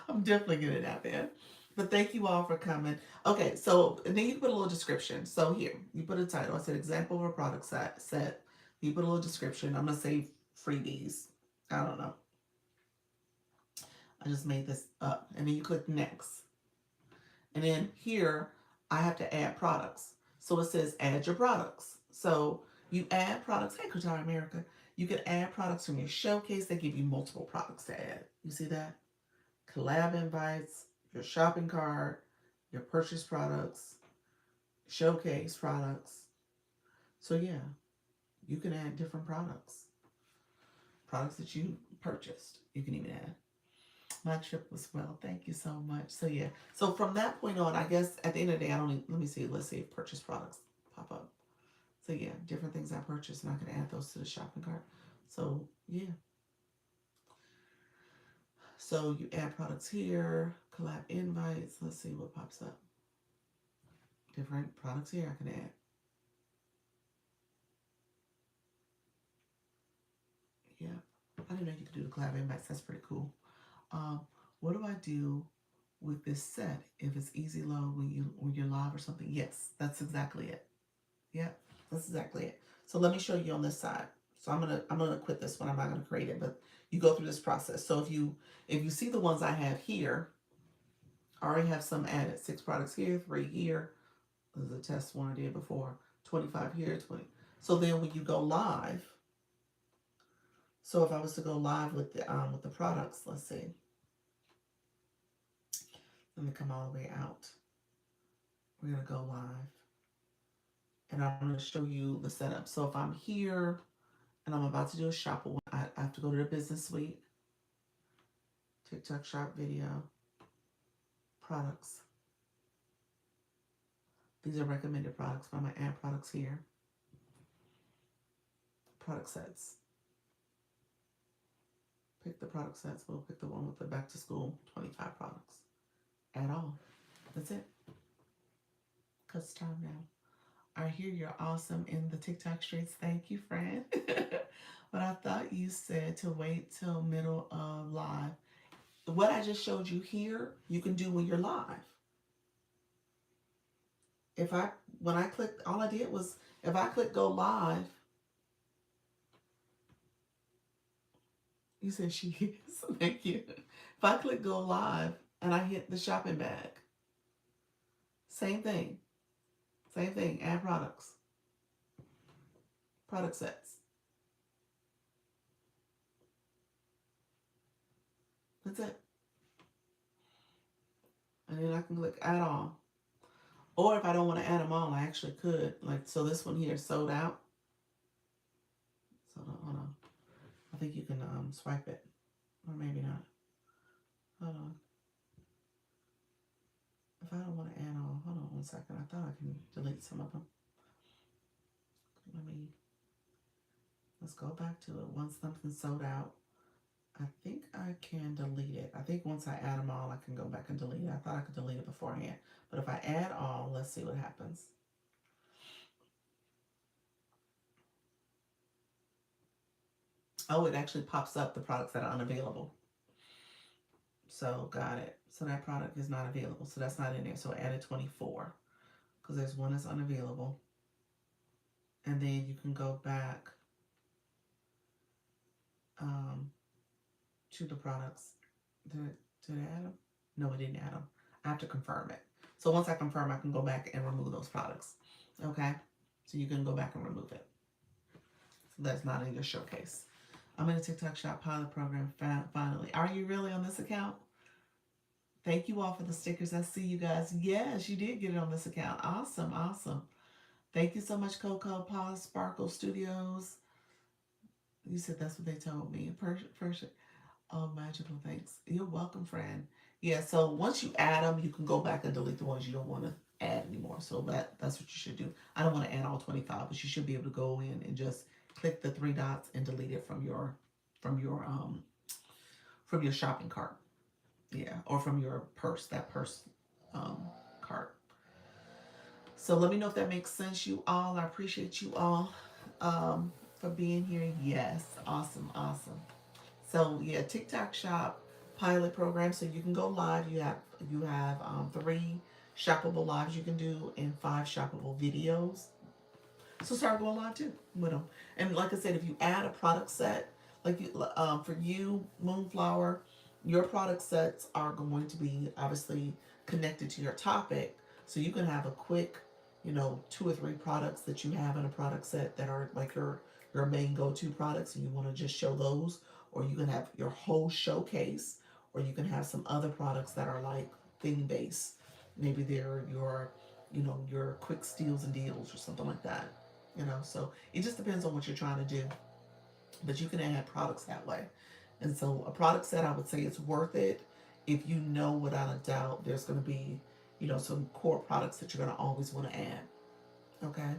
I'm definitely getting a nap in. But thank you all for coming. Okay, so and then you put a little description. So here, you put a title. I said example of a product set. You put a little description. I'm gonna say freebies. I don't know. I just made this up. And then you click next. And then here, I have to add products. So it says add your products. So you add products. Hey, Qatar America. You can add products from your showcase. They give you multiple products to add. You see that? Collab invites, your shopping cart, your purchase products, showcase products. So yeah, you can add different products. Products that you purchased. You can even add. My trip was well. Thank you so much. So yeah. So from that point on, I guess at the end of the day, I don't need, let me see. Let's see if purchase products pop up. So yeah, different things I purchased, and I can add those to the shopping cart. So yeah. So you add products here, collab invites. Let's see what pops up. Different products here I can add. Yeah. I didn't know you could do the collab invites. That's pretty cool. Um, what do I do with this set if it's easy load when you're live or something? Yes, that's exactly it. Yeah, that's exactly it. So let me show you on this side. So I'm gonna quit this one. I'm not gonna create it, but you go through this process. So if you see the ones I have here, I already have some added. 6 products here, 3 here. This is a test one I did before. 25 here, 20. So then when you go live, so if I was to go live with the products, let's see. Let me come all the way out. We're gonna go live, and I'm gonna show you the setup. So if I'm here and I'm about to do a shop, I have to go to the business suite, TikTok shop video, products. These are recommended products, but I'm gonna add products here. Product sets. Pick the product sets. We'll pick the one with the back to school 25 products. Add all. That's it. Cause it's time now. I hear you're awesome in the TikTok streets. Thank you, friend. But I thought you said to wait till middle of live. What I just showed you here, you can do when you're live. If I when I clicked, all I did was if I click go live, you said she is. Thank you. If I click go live and I hit the shopping bag, same thing. Same thing. Add products. Product sets. That's it. And then I can click add all. Or if I don't want to add them all, I actually could. Like, so this one here is sold out. So hold on. I think you can swipe it. Or maybe not. Hold on. If I don't want to add all, hold on 1 second. I thought I can delete some of them. Let's go back to it. Once something's sold out, I think I can delete it. I think once I add them all, I can go back and delete it. I thought I could delete it beforehand. But if I add all, let's see what happens. Oh, it actually pops up the products that are unavailable. So got it. So that product is not available. So that's not in there. So I added 24 because there's one that's unavailable. And then you can go back to the products. Did I add them? No, I didn't add them. I have to confirm it. So once I confirm, I can go back and remove those products. Okay? So you can go back and remove it. So that's not in your showcase. I'm in a TikTok shop pilot program finally. Are you really on this account? Thank you all for the stickers. I see you guys. Yes, you did get it on this account. Awesome, awesome. Thank you so much, Coco, Paul, Sparkle Studios. You said that's what they told me. Perfect. Oh, magical. Thanks. You're welcome, friend. Yeah, so once you add them, you can go back and delete the ones you don't want to add anymore. So that's what you should do. I don't want to add all 25, but you should be able to go in and just click the 3 dots and delete it from your shopping cart. Yeah, or from your purse, that purse cart. So let me know if that makes sense, you all. I appreciate you all for being here. Yes, awesome, awesome. So yeah, TikTok Shop pilot program. So you can go live. You have 3 shoppable lives you can do and 5 shoppable videos. So start going live too with them. And like I said, if you add a product set, like for you, Moonflower, your product sets are going to be obviously connected to your topic. So you can have a quick, 2 or 3 products that you have in a product set that are like your main go-to products, and you want to just show those, or you can have your whole showcase, or you can have some other products that are like theme based. Maybe they're your quick steals and deals or something like that. So it just depends on what you're trying to do, but you can add products that way. And so a product set, I would say it's worth it if you know without a doubt there's going to be, some core products that you're going to always want to add. Okay?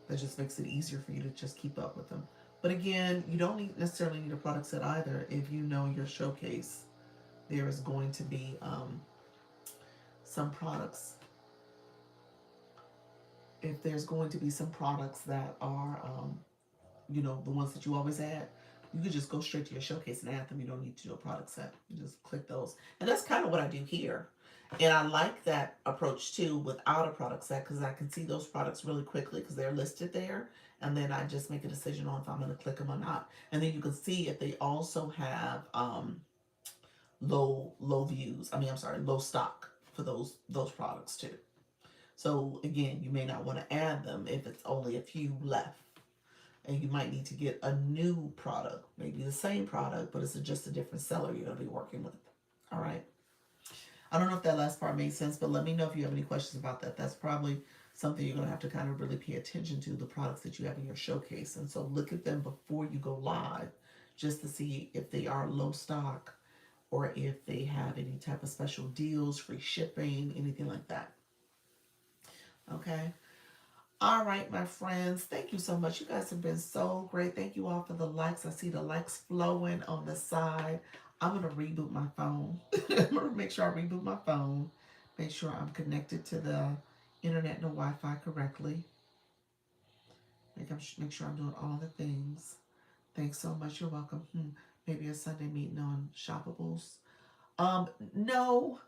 That just makes it easier for you to just keep up with them. But again, you don't necessarily need a product set either if you know your showcase. There is going to be some products. If there's going to be some products that are the ones that you always add, you could just go straight to your showcase and add them. You don't need to do a product set. You just click those. And that's kind of what I do here. And I like that approach too without a product set, because I can see those products really quickly because they're listed there. And then I just make a decision on if I'm going to click them or not. And then you can see if they also have low views. I'm sorry, low stock for those products too. So again, you may not want to add them if it's only a few left, and you might need to get a new product, maybe the same product, but it's just a different seller you're going to be working with. All right. I don't know if that last part made sense, but let me know if you have any questions about that. That's probably something you're going to have to kind of really pay attention to, the products that you have in your showcase. And so look at them before you go live, just to see if they are low stock or if they have any type of special deals, free shipping, anything like that. Okay. All right, my friends. Thank you so much. You guys have been so great. Thank you all for the likes. I see the likes flowing on the side. I'm going to reboot my phone. I'm going to make sure I reboot my phone. Make sure I'm connected to the internet and the Wi-Fi correctly. Make sure I'm doing all the things. Thanks so much. You're welcome. Maybe a Sunday meeting on Shoppables. No.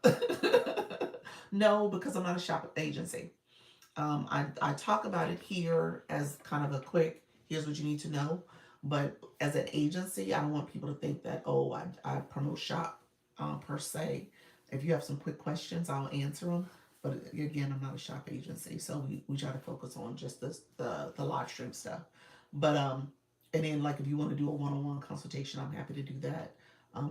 No, because I'm not a shop agency. I talk about it here as kind of a quick, here's what you need to know. But as an agency, I don't want people to think that, oh, I promote shop per se. If you have some quick questions, I'll answer them. But again, I'm not a shop agency. So we try to focus on just the live stream stuff. But, and then like if you want to do a one-on-one consultation, I'm happy to do that.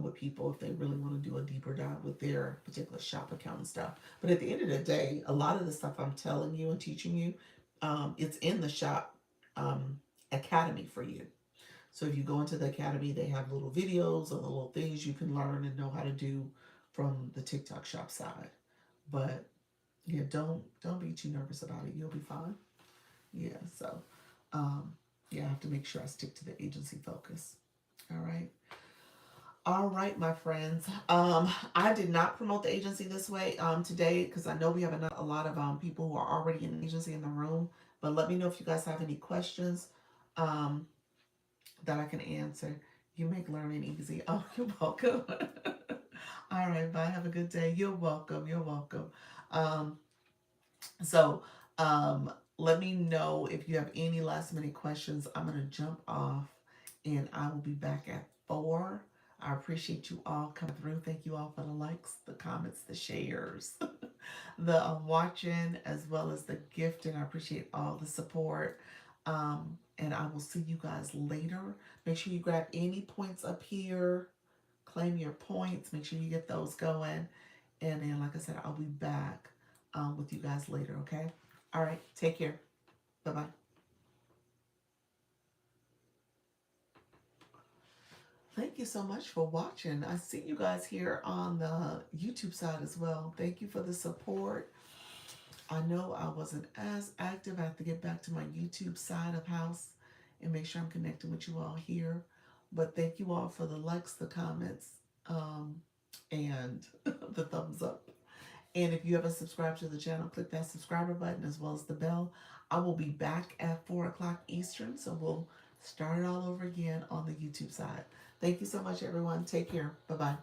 With people if they really want to do a deeper dive with their particular shop account and stuff. But at the end of the day, a lot of the stuff I'm telling you and teaching you, it's in the shop academy for you. So if you go into the academy, they have little videos and little things you can learn and know how to do from the TikTok shop side. But yeah, don't be too nervous about it. You'll be fine. Yeah. So yeah, I have to make sure I stick to the agency focus. All right. All right, my friends. I did not promote the agency this way today because I know we have a lot of people who are already in the agency in the room. But let me know if you guys have any questions um, that I can answer. You make learning easy. Oh, you're welcome. All right, bye. Have a good day. You're welcome. You're welcome. Um, so let me know if you have any last minute questions. I'm going to jump off and I will be back at 4. I appreciate you all coming through. Thank you all for the likes, the comments, the shares, the watching, as well as the gifting. I appreciate all the support. And I will see you guys later. Make sure you grab any points up here. Claim your points. Make sure you get those going. And then, like I said, I'll be back with you guys later, okay? All right. Take care. Bye-bye. Thank you so much for watching. I see you guys here on the YouTube side as well. Thank you for the support. I know I wasn't as active. I have to get back to my YouTube side of house and make sure I'm connecting with you all here. But thank you all for the likes, the comments, and the thumbs up. And if you haven't subscribed to the channel, click that subscriber button as well as the bell. I will be back at 4 o'clock Eastern, so we'll start it all over again on the YouTube side. Thank you so much, everyone. Take care. Bye-bye.